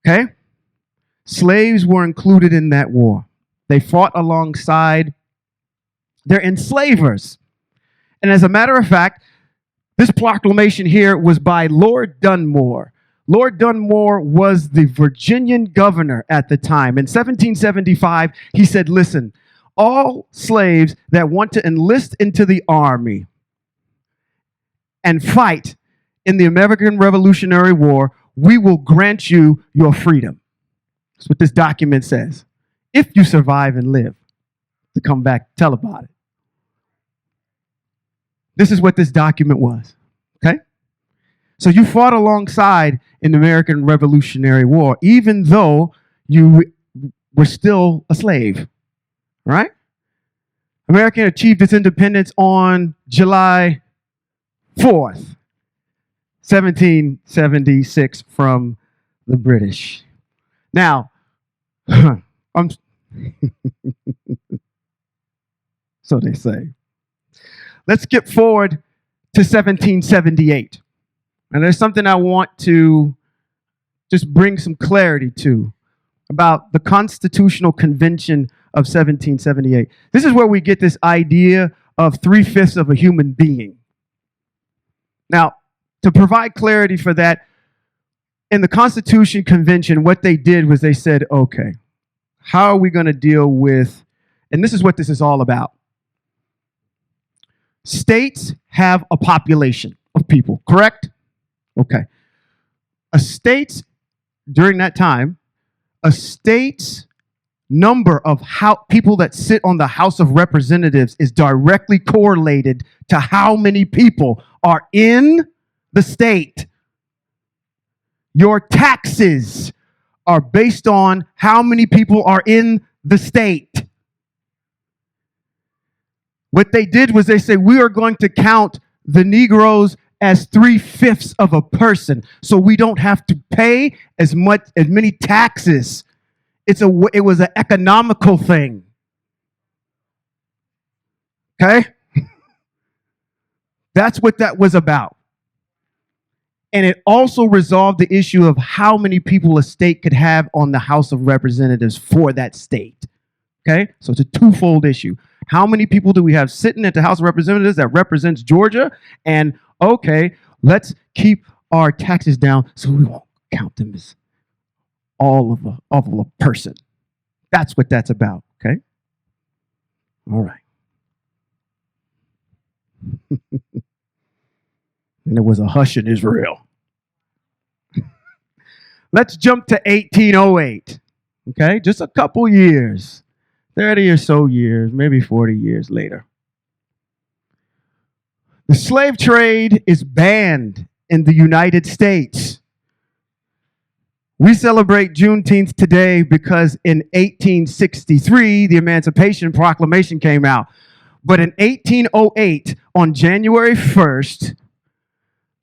Okay? Slaves were included in that war. They fought alongside They're enslavers. And as a matter of fact, this proclamation here was by Lord Dunmore. Lord Dunmore was the Virginian governor at the time. In 1775, he said, listen, all slaves that want to enlist into the army and fight in the American Revolutionary War, we will grant you your freedom. That's what this document says. If you survive and live to come back, tell about it. This is what this document was, okay? So you fought alongside in the American Revolutionary War, even though you were still a slave, right? America achieved its independence on July 4th, 1776 from the British. Now, so they say. Let's skip forward to 1778. And there's something I want to just bring some clarity to about the Constitutional Convention of 1778. This is where we get this idea of 3/5 of a human being. Now, to provide clarity for that, in the Constitution Convention, what they did was they said, okay, how are we going to deal with, and this is what this is all about. States have a population of people, correct? Okay. A state's, during that time, a state's number of people that sit on the House of Representatives is directly correlated to how many people are in the state. Your taxes are based on how many people are in the state. What they did was they say, we are going to count the Negroes as 3/5 of a person, so we don't have to pay as many taxes. It was an economical thing. Okay? That's what that was about. And it also resolved the issue of how many people a state could have on the House of Representatives for that state. Okay? So it's a twofold issue. How many people do we have sitting at the House of Representatives that represents Georgia? And okay, let's keep our taxes down so we won't count them as all of a person. That's what that's about, okay? All right. And there was a hush in Israel. Let's jump to 1808, okay? Just a couple years, 30 or so years, maybe 40 years later. The slave trade is banned in the United States. We celebrate Juneteenth today because in 1863, the Emancipation Proclamation came out. But in 1808, on January 1st,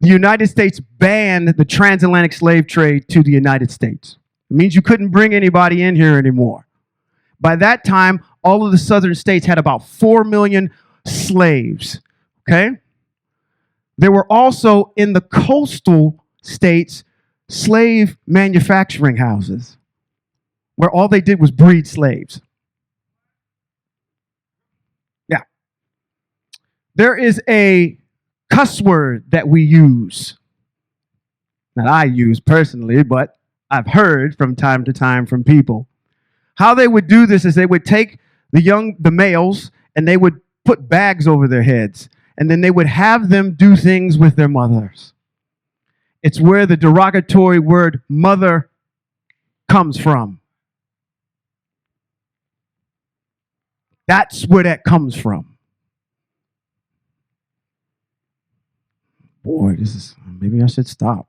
the United States banned the transatlantic slave trade to the United States. It means you couldn't bring anybody in here anymore. By that time, all of the southern states had about 4 million slaves, okay? There were also in the coastal states slave manufacturing houses where all they did was breed slaves. Yeah. There is a cuss word that we use, that I use personally, but I've heard from time to time from people. How they would do this is they would take the males and they would put bags over their heads, and then they would have them do things with their mothers. It's where the derogatory word mother comes from. That's where that comes from. Boy, maybe I should stop.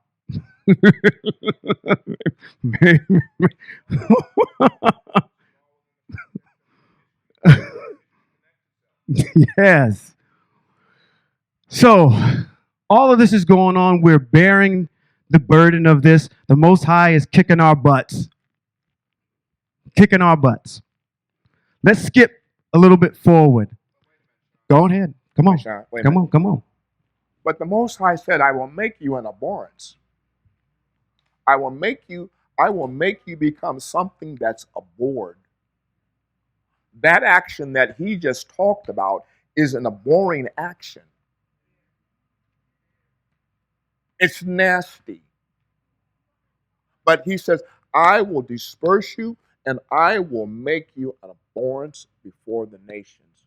Yes. So, all of this is going on. We're bearing the burden of this. The Most High is kicking our butts. Kicking our butts. Let's skip a little bit forward. Go ahead. Come on. Come on. But the Most High said, I will make you an abhorrence. I will make you become something that's abhorred. That action that he just talked about is an abhorring action. It's nasty. But he says, I will disperse you and I will make you an abhorrence before the nations.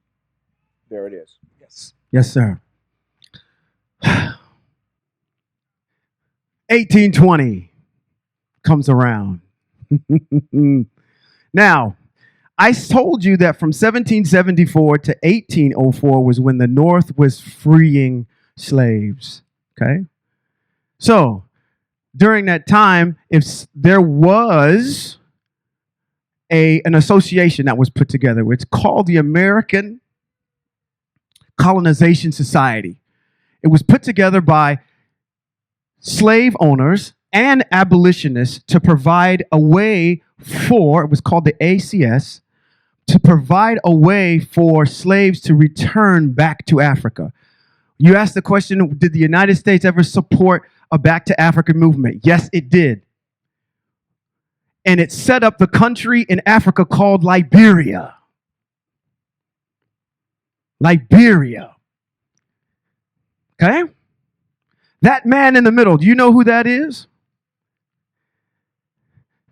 There it is. Yes. Yes, sir. 1820 comes around. Now, I told you that from 1774 to 1804 was when the North was freeing slaves. Okay? So, during that time, if there was an association that was put together, it's called the American Colonization Society. It was put together by slave owners and abolitionists to provide a way for, it was called the ACS, to provide a way for slaves to return back to Africa. You asked the question, did the United States ever support a Back to Africa movement? Yes, it did. And it set up the country in Africa called Liberia. Liberia. Okay? That man in the middle, do you know who that is?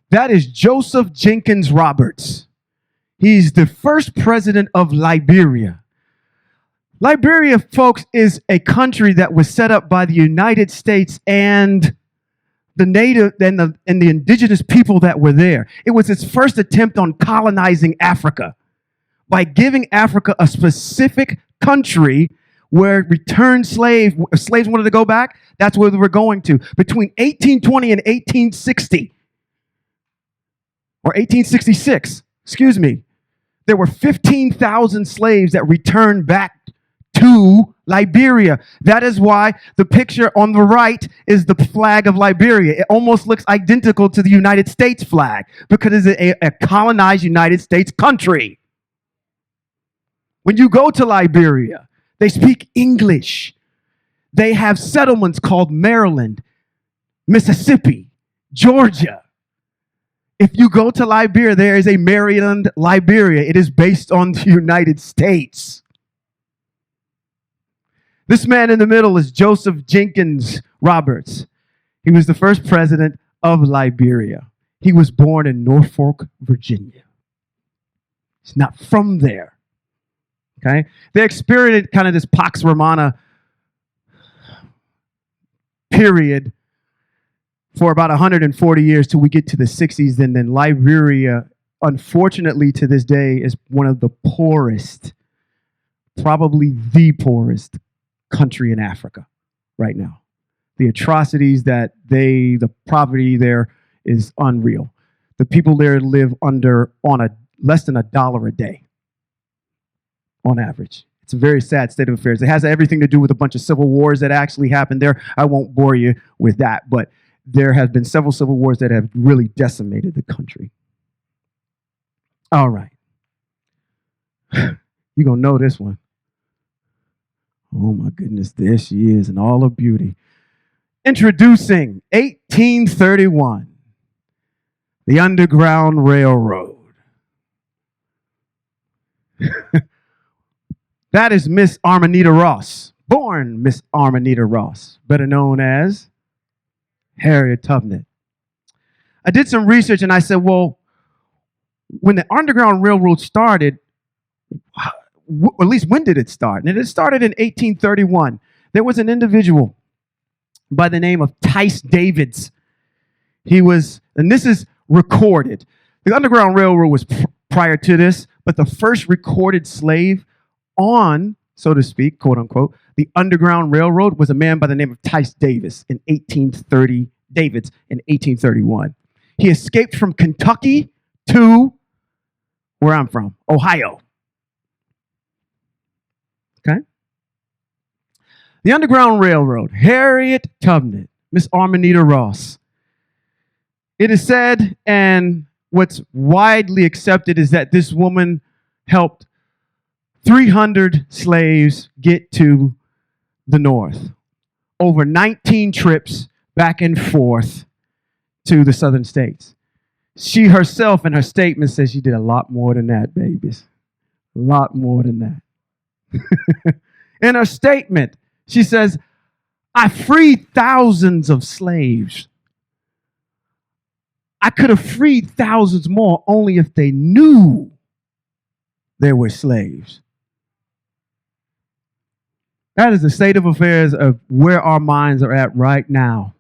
That is Joseph Jenkins Roberts. He's the first president of Liberia. Liberia, folks, is a country that was set up by the United States and the native and the indigenous people that were there. It was its first attempt on colonizing Africa by giving Africa a specific country where returned slaves wanted to go back. That's where they were going to. Between 1820 and 1860, or 1866, excuse me, there were 15,000 slaves that returned back to Liberia. That is why the picture on the right is the flag of Liberia. It almost looks identical to the United States flag because it's a colonized United States country. When you go to Liberia, they speak English. They have settlements called Maryland, Mississippi, Georgia. If you go to Liberia, there is a Maryland, Liberia. It is based on the United States. This man in the middle is Joseph Jenkins Roberts. He was the first president of Liberia. He was born in Norfolk, Virginia. He's not from there. Okay? They experienced kind of this Pax Romana period for about 140 years till we get to the 60s. And then Liberia, unfortunately to this day, is one of the poorest, probably the poorest country in Africa right now. The atrocities that the poverty there is unreal. The people there live on less than $1 a day on average. It's a very sad state of affairs. It has everything to do with a bunch of civil wars that actually happened there. I won't bore you with that, but there have been several civil wars that have really decimated the country. All right. You're going to know this one. Oh my goodness, there she is in all her beauty. Introducing 1831, the Underground Railroad. That is Miss Armanita Ross, born Miss Armanita Ross, better known as Harriet Tubman. I did some research and I said, well, when the Underground Railroad started, at least when did it start? And it started in 1831. There was an individual by the name of Tice Davids. He was, and this is recorded. The Underground Railroad was prior to this, but the first recorded slave on, so to speak, quote unquote, the Underground Railroad was a man by the name of Tice Davids in 1831. He escaped from Kentucky to where I'm from, Ohio. Okay? The Underground Railroad, Harriet Tubman, Miss Armanita Ross. It is said, and what's widely accepted is that this woman helped 300 slaves get to the North. Over 19 trips back and forth to the southern states. She herself in her statement says she did a lot more than that, babies. A lot more than that. In her statement, she says, I freed thousands of slaves. I could have freed thousands more only if they knew they were slaves. That is the state of affairs of where our minds are at right now.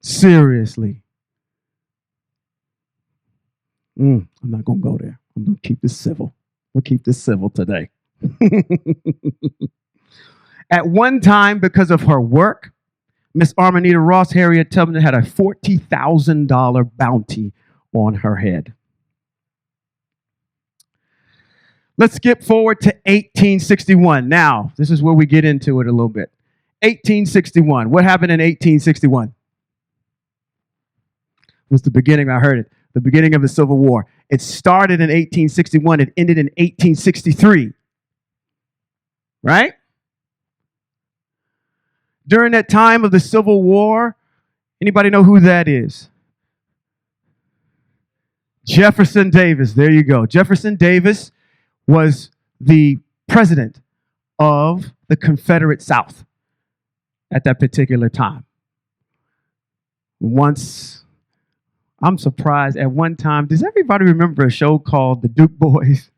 Seriously. I'm not going to go there. I'm going to keep this civil. We'll keep this civil today. At one time, because of her work, Miss Armanita Ross Harriet Tubman had a $40,000 bounty on her head. Let's skip forward to 1861. Now, this is where we get into it a little bit. 1861. What happened in 1861? Was the beginning, I heard it, the beginning of the Civil War. It started in 1861. It ended in 1863. Right? During that time of the Civil War, anybody know who that is? Jefferson Davis. There you go. Jefferson Davis was the president of the Confederate South at that particular time. Once, I'm surprised, at one time, does everybody remember a show called The Duke Boys?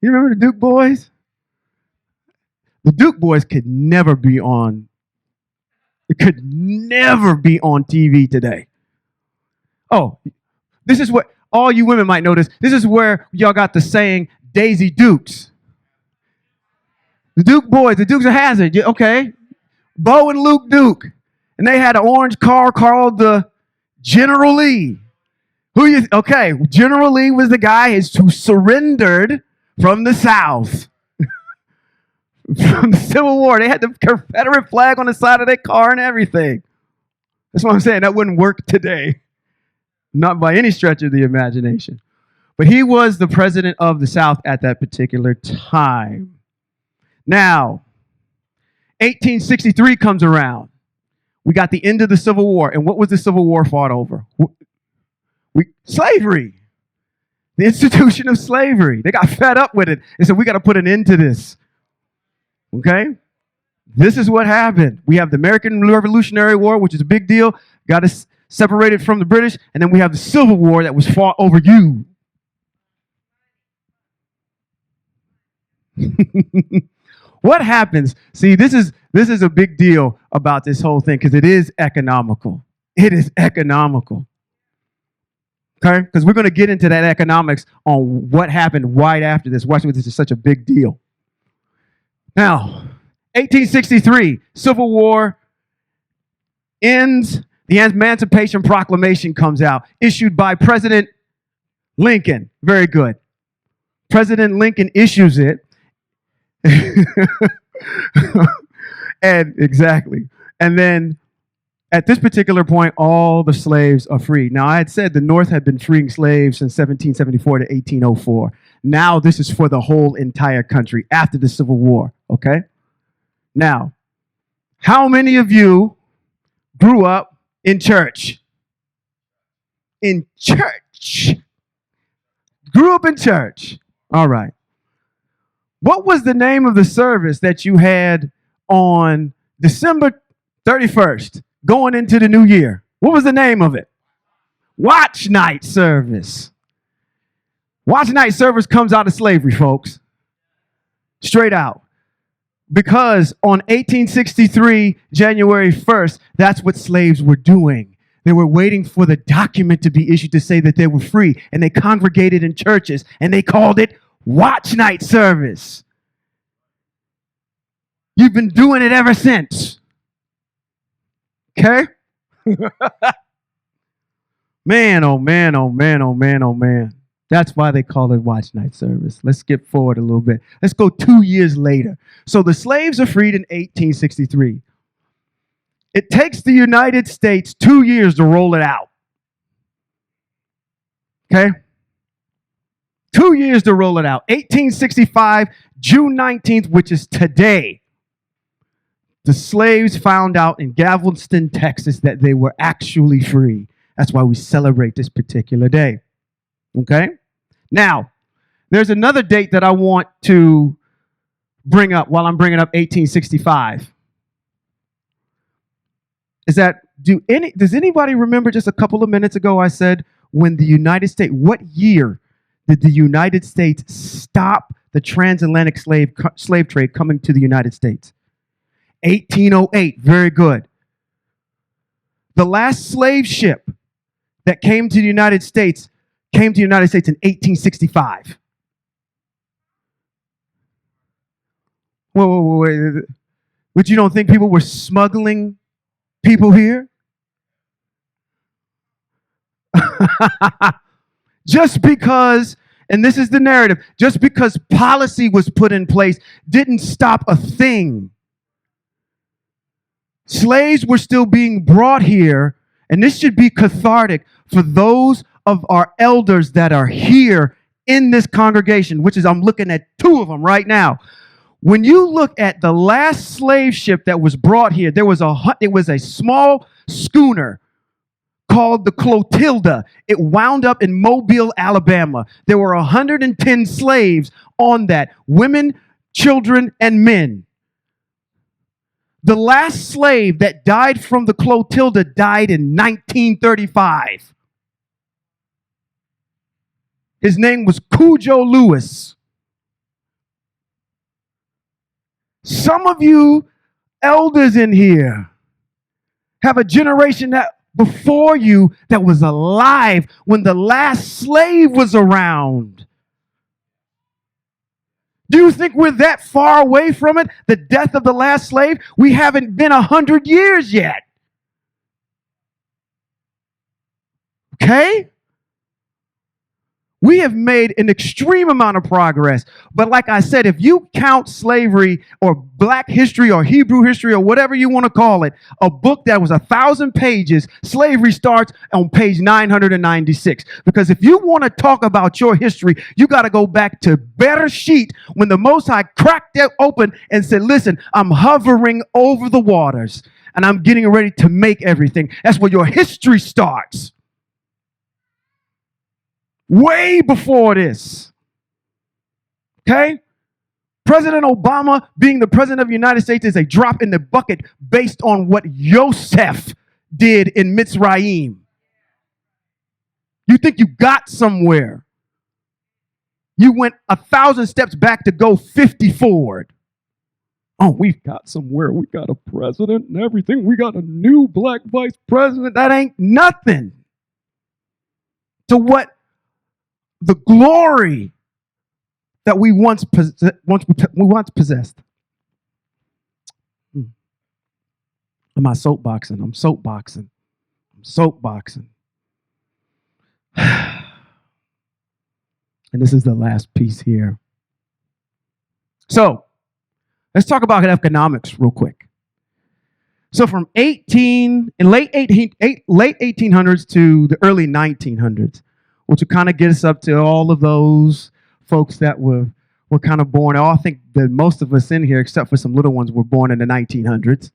You remember the Duke Boys? The Duke Boys could never be on TV today. Oh, this is what all you women might notice. This is where y'all got the saying, Daisy Dukes. The Duke Boys, the Dukes of Hazzard, okay. Bo and Luke Duke. And they had an orange car called the General Lee. Okay, General Lee was the guy who surrendered from the South. From the Civil War. They had the Confederate flag on the side of their car and everything. That's what I'm saying. That wouldn't work today. Not by any stretch of the imagination. But he was the president of the South at that particular time. Now, 1863 comes around. We got the end of the Civil War. And what was the Civil War fought over? Slavery. The institution of slavery. They got fed up with it and said, we got to put an end to this. Okay? This is what happened. We have the American Revolutionary War, which is a big deal. Got us separated from the British. And then we have the Civil War that was fought over you. What happens? See, this is a big deal about this whole thing because it is economical. It is economical. Okay? Because we're going to get into that economics on what happened right after this. Watch me, this is such a big deal. Now, 1863, Civil War ends. The Emancipation Proclamation comes out, issued by President Lincoln. Very good. President Lincoln issues it. And exactly. And then at this particular point, all the slaves are free. Now, I had said the North had been freeing slaves since 1774 to 1804. Now, this is for the whole entire country after the Civil War, okay? Now, how many of you grew up in church? In church. Grew up in church. All right. What was the name of the service that you had on December 31st, going into the new year? What was the name of it? Watch night service. Watch night service comes out of slavery, folks. Straight out. Because on 1863, January 1st, that's what slaves were doing. They were waiting for the document to be issued to say that they were free. And they congregated in churches and they called it watch night service. You've been doing it ever since. Okay? Man, oh man, oh man, oh man, oh man. That's why they call it watch night service. Let's skip forward a little bit. Let's go 2 years later. So the slaves are freed in 1863. It takes the United States 2 years to roll it out. Okay? 2 years to roll it out. 1865, June 19th, which is today, the slaves found out in Galveston, Texas, that they were actually free. That's why we celebrate this particular day. Okay? Now, there's another date that I want to bring up while I'm bringing up 1865. Is that, does anybody remember just a couple of minutes ago I said when the United States, what year did the United States stop the transatlantic slave trade coming to the United States? 1808, very good. The last slave ship that came to the United States in 1865. Wait. But you don't think people were smuggling people here? Just because, and this is the narrative, just because policy was put in place didn't stop a thing. Slaves were still being brought here, and this should be cathartic for those of our elders that are here in this congregation, which is, I'm looking at two of them right now. When you look at the last slave ship that was brought here, it was a small schooner called the Clotilda. It wound up in Mobile, Alabama. There were 110 slaves on that, women, children, and men. The last slave that died from the Clotilda died in 1935. His name was Cujo Lewis. Some of you elders in here have a generation that before you that was alive when the last slave was around. Do you think we're that far away from it? The death of the last slave? We haven't been 100 years yet. Okay? We have made an extreme amount of progress. But like I said, if you count slavery or black history or Hebrew history or whatever you want to call it, a book that was 1,000 pages, slavery starts on page 996. Because if you want to talk about your history, you got to go back to Bereshit when the Most High cracked it open and said, listen, I'm hovering over the waters and I'm getting ready to make everything. That's where your history starts. Way before this. Okay? President Obama being the president of the United States is a drop in the bucket based on what Yosef did in Mitzrayim. You think you got somewhere. You went 1,000 steps back to go 50 forward. Oh, we've got somewhere. We got a president and everything. We got a new black vice president. That ain't nothing to what the glory that we once possessed. Am I soapboxing? I'm soapboxing. And this is the last piece here. So let's talk about economics real quick. So from late 1800s to the early 1900s, which will kind of get us up to all of those folks that were kind of born. I think that most of us in here, except for some little ones, were born in the 1900s.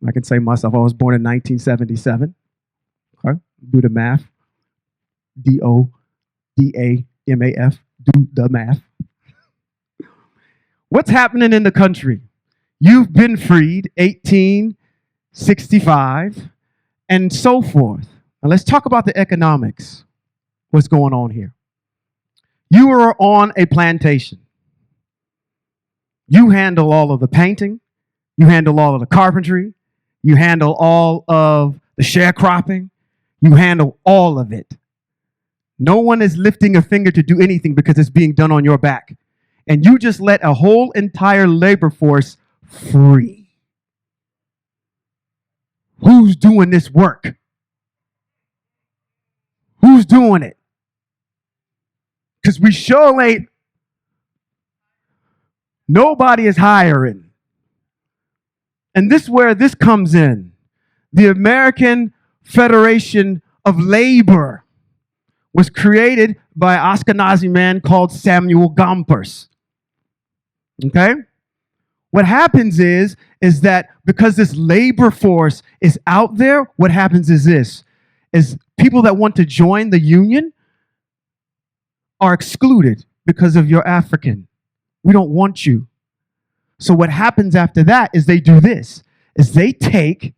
I can say myself, I was born in 1977. Okay, do the math. DODAMAF, do the math. What's happening in the country? You've been freed, 1865, and so forth. Now let's talk about the economics. What's going on here? You are on a plantation. You handle all of the painting. You handle all of the carpentry. You handle all of the sharecropping. You handle all of it. No one is lifting a finger to do anything because it's being done on your back. And you just let a whole entire labor force free. Who's doing this work? Who's doing it? Because we sure ain't. Nobody is hiring. And this is where this comes in. The American Federation of Labor was created by an Ashkenazi man called Samuel Gompers. Okay? What happens is that because this labor force is out there, what happens is this, is people that want to join the union are excluded because of you're African. We don't want you. So what happens after that is they do this, is they take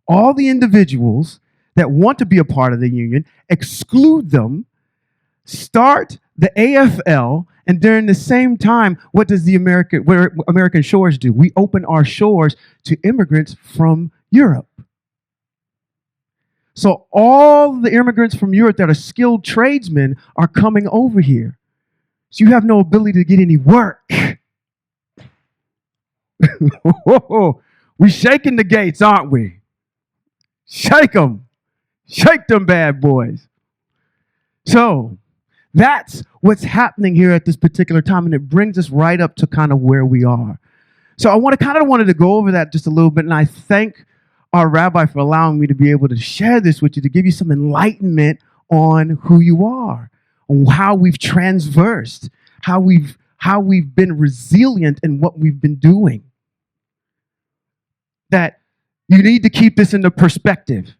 all the individuals that want to be a part of the union, exclude them, start the AFL, and during the same time, what does American Shores do? We open our shores to immigrants from Europe. So all the immigrants from Europe that are skilled tradesmen are coming over here. So you have no ability to get any work. We shaking the gates, aren't we? Shake them. Shake them bad boys. So that's what's happening here at this particular time, and it brings us right up to kind of where we are. So I wanted to go over that just a little bit, and I thank our rabbi for allowing me to be able to share this with you, to give you some enlightenment on who you are, on how we've transversed, how we've been resilient in what we've been doing. That you need to keep this into perspective,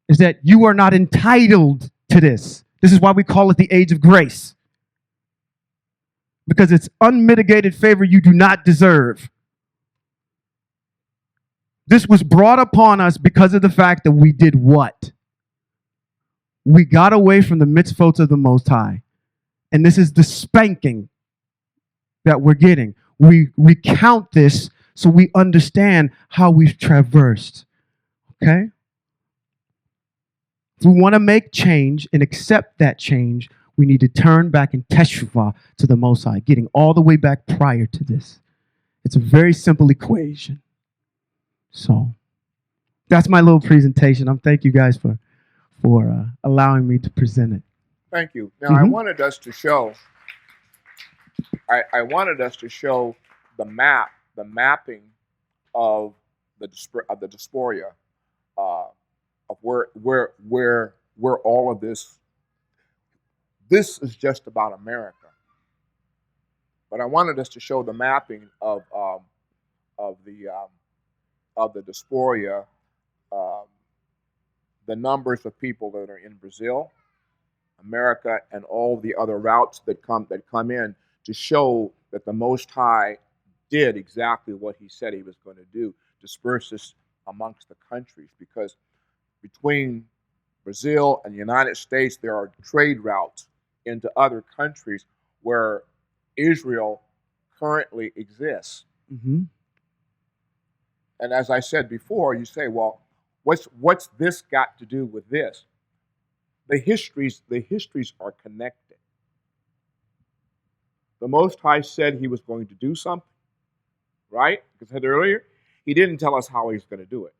is that you are not entitled to this. This is why we call it the age of grace, because it's unmitigated favor you do not deserve. This was brought upon us because of the fact that we did what? We got away from the mitzvot of the Most High. And this is the spanking that we're getting. We recount this so we understand how we've traversed. Okay? If we want to make change and accept that change, we need to turn back in teshuvah to the Most High, getting all the way back prior to this. It's a very simple equation. So that's my little presentation. Thank you guys for allowing me to present it. Thank you. Now, I wanted us to show. I wanted us to show the mapping of the dysphoria, of where all of this. This is just about America, but I wanted us to show the mapping of the dysphoria, the numbers of people that are in Brazil, America, and all the other routes that come in, to show that the Most High did exactly what He said He was going to do, disperse this amongst the countries. Because between Brazil and the United States, there are trade routes into other countries where Israel currently exists. Mm-hmm. And as I said before, you say, well, what's this got to do with this? The histories are connected. The Most High said He was going to do something, right? Because I said earlier, He didn't tell us how He was going to do it.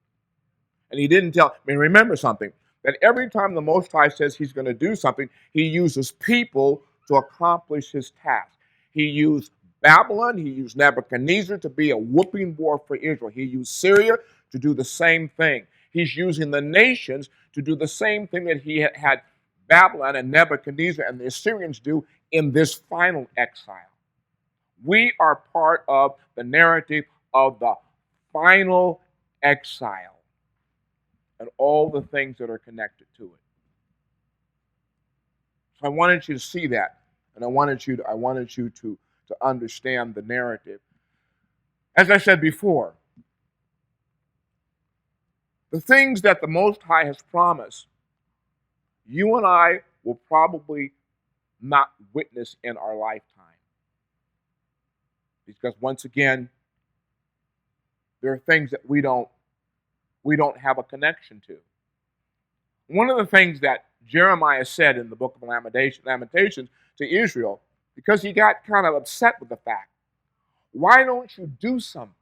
And He didn't remember something, that every time the Most High says He's going to do something, He uses people to accomplish His task. He used Babylon, He used Nebuchadnezzar to be a whooping war for Israel. He used Syria to do the same thing. He's using the nations to do the same thing that He had Babylon and Nebuchadnezzar and the Assyrians do in this final exile. We are part of the narrative of the final exile and all the things that are connected to it. So I wanted you to see that, and I wanted you to understand the narrative. As I said before, the things that the Most High has promised, you and I will probably not witness in our lifetime. Because once again, there are things that we don't have a connection to. One of the things that Jeremiah said in the book of Lamentations to Israel, because he got kind of upset with the fact, why don't you do something?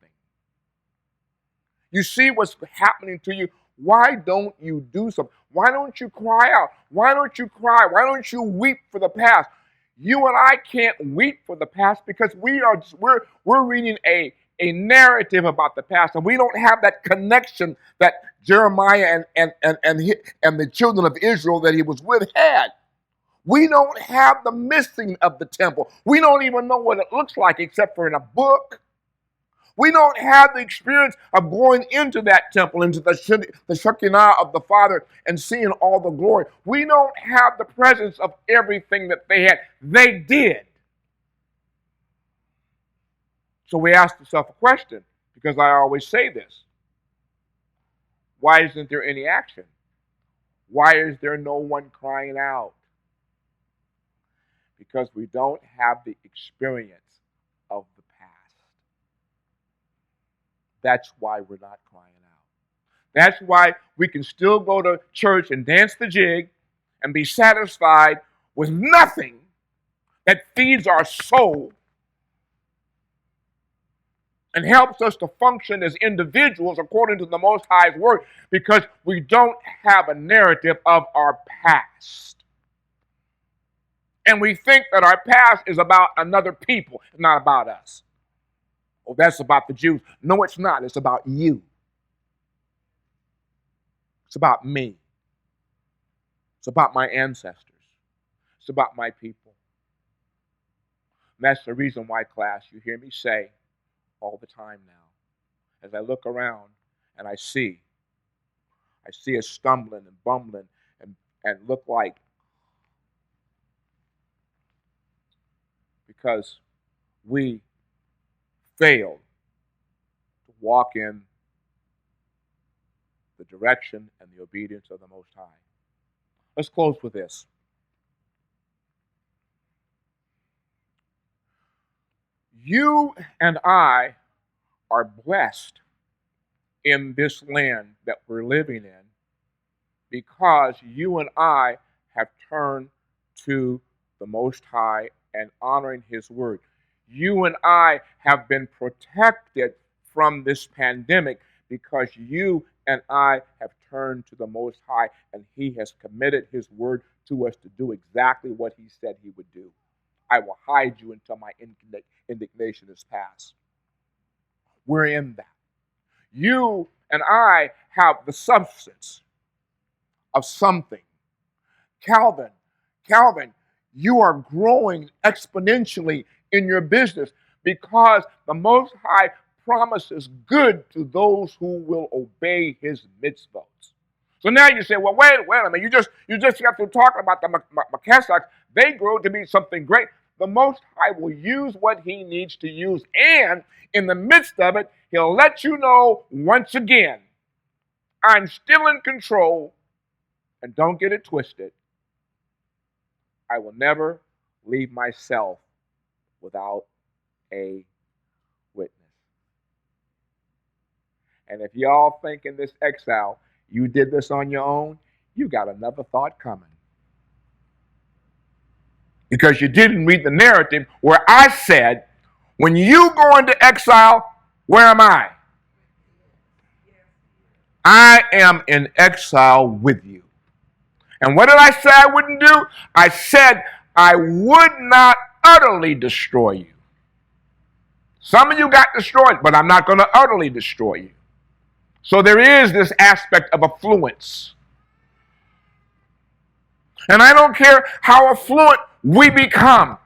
You see what's happening to you. Why don't you do something? Why don't you cry out? Why don't you cry? Why don't you weep for the past? You and I can't weep for the past because we're reading a narrative about the past, and we don't have that connection that Jeremiah and the children of Israel that he was with had. We don't have the missing of the temple. We don't even know what it looks like except for in a book. We don't have the experience of going into that temple, into the Shekinah of the Father and seeing all the glory. We don't have the presence of everything that they had. They did. So we ask ourselves a question, because I always say this. Why isn't there any action? Why is there no one crying out? Because we don't have the experience of the past. That's why we're not crying out. That's why we can still go to church and dance the jig and be satisfied with nothing that feeds our soul and helps us to function as individuals according to the Most High's word, because we don't have a narrative of our past. And we think that our past is about another people, it's not about us. Oh, that's about the Jews. No, it's not. It's about you. It's about me. It's about my ancestors. It's about my people. And that's the reason why, class, you hear me say all the time now, as I look around and I see us stumbling and bumbling and look like, because we failed to walk in the direction and the obedience of the Most High. Let's close with this. You and I are blessed in this land that we're living in because you and I have turned to the Most High and honoring His word. You and I have been protected from this pandemic because you and I have turned to the Most High, and He has committed His word to us to do exactly what He said He would do. I will hide you until my indignation is past. We're in that. You and I have the substance of something. Calvin, you are growing exponentially in your business because the Most High promises good to those who will obey His mitzvot. So now you say, well, wait a minute. You just got through talking about the Melchisedeks. They grew to be something great. The Most High will use what He needs to use, and in the midst of it, He'll let you know once again, I'm still in control, and don't get it twisted. I will never leave myself without a witness. And if y'all think in this exile you did this on your own, you got another thought coming. Because you didn't read the narrative where I said, when you go into exile, where am I? I am in exile with you. And what did I say I wouldn't do? I said I would not utterly destroy you. Some of you got destroyed, but I'm not going to utterly destroy you. So there is this aspect of affluence. And I don't care how affluent we become.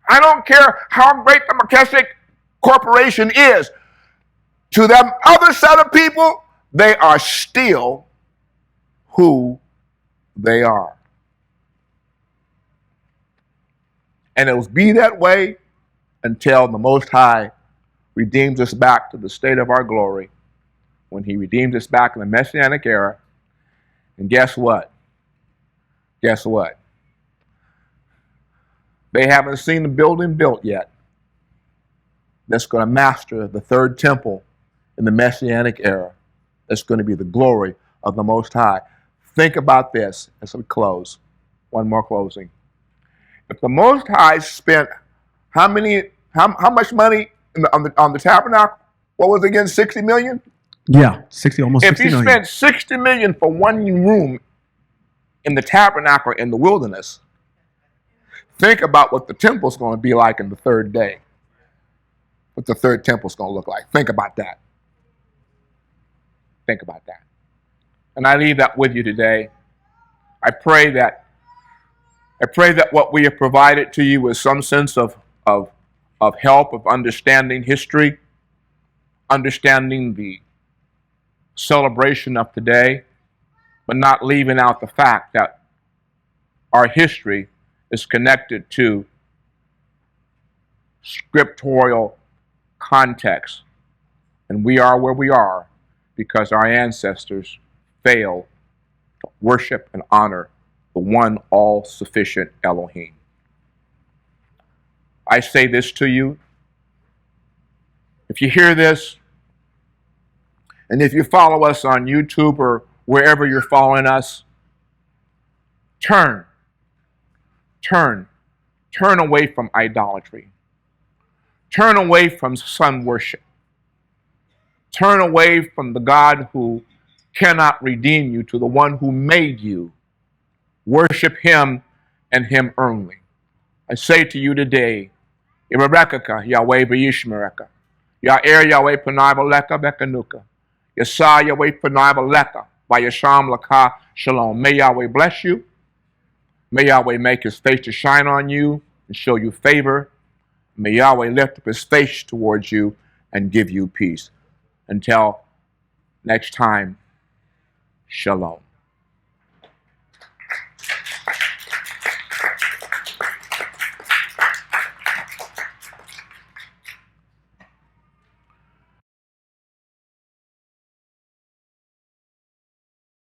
I don't care how great the Melchizedek Corporation is. To them other set of people, they are still who they are. And it will be that way until the Most High redeems us back to the state of our glory, when He redeems us back in the Messianic era. And guess what? Guess what? They haven't seen the building built yet that's going to master the third temple in the Messianic era. That's going to be the glory of the Most High. Think about this as we close. One more closing. If the Most High spent how much money on the tabernacle? What was it again? 60 million? Yeah, 60, almost 60 million. If He spent 60 million for one room in the tabernacle in the wilderness, think about what the temple's going to be like in the third day. What the third temple's going to look like. Think about that. Think about that. And I leave that with you today. I pray that what we have provided to you is some sense of help, of understanding history, understanding the celebration of today, but not leaving out the fact that our history is connected to scriptural context. And we are where we are because our ancestors failed to worship and honor the one all-sufficient Elohim. I say this to you. If you hear this, and if you follow us on YouTube or wherever you're following us, turn away from idolatry. Turn away from sun worship. Turn away from the God who cannot redeem you to the one who made you. Worship him and him only. I say to you today, Ibarakaka, Yahweh B'yishmereka. Ya'er Yahweh Panaibaleka Bekanuka. Yasa Yahweh Panaibaleka. Vayasham Laka Shalom. May Yahweh bless you. May Yahweh make his face to shine on you and show you favor. May Yahweh lift up his face towards you and give you peace. Until next time, shalom.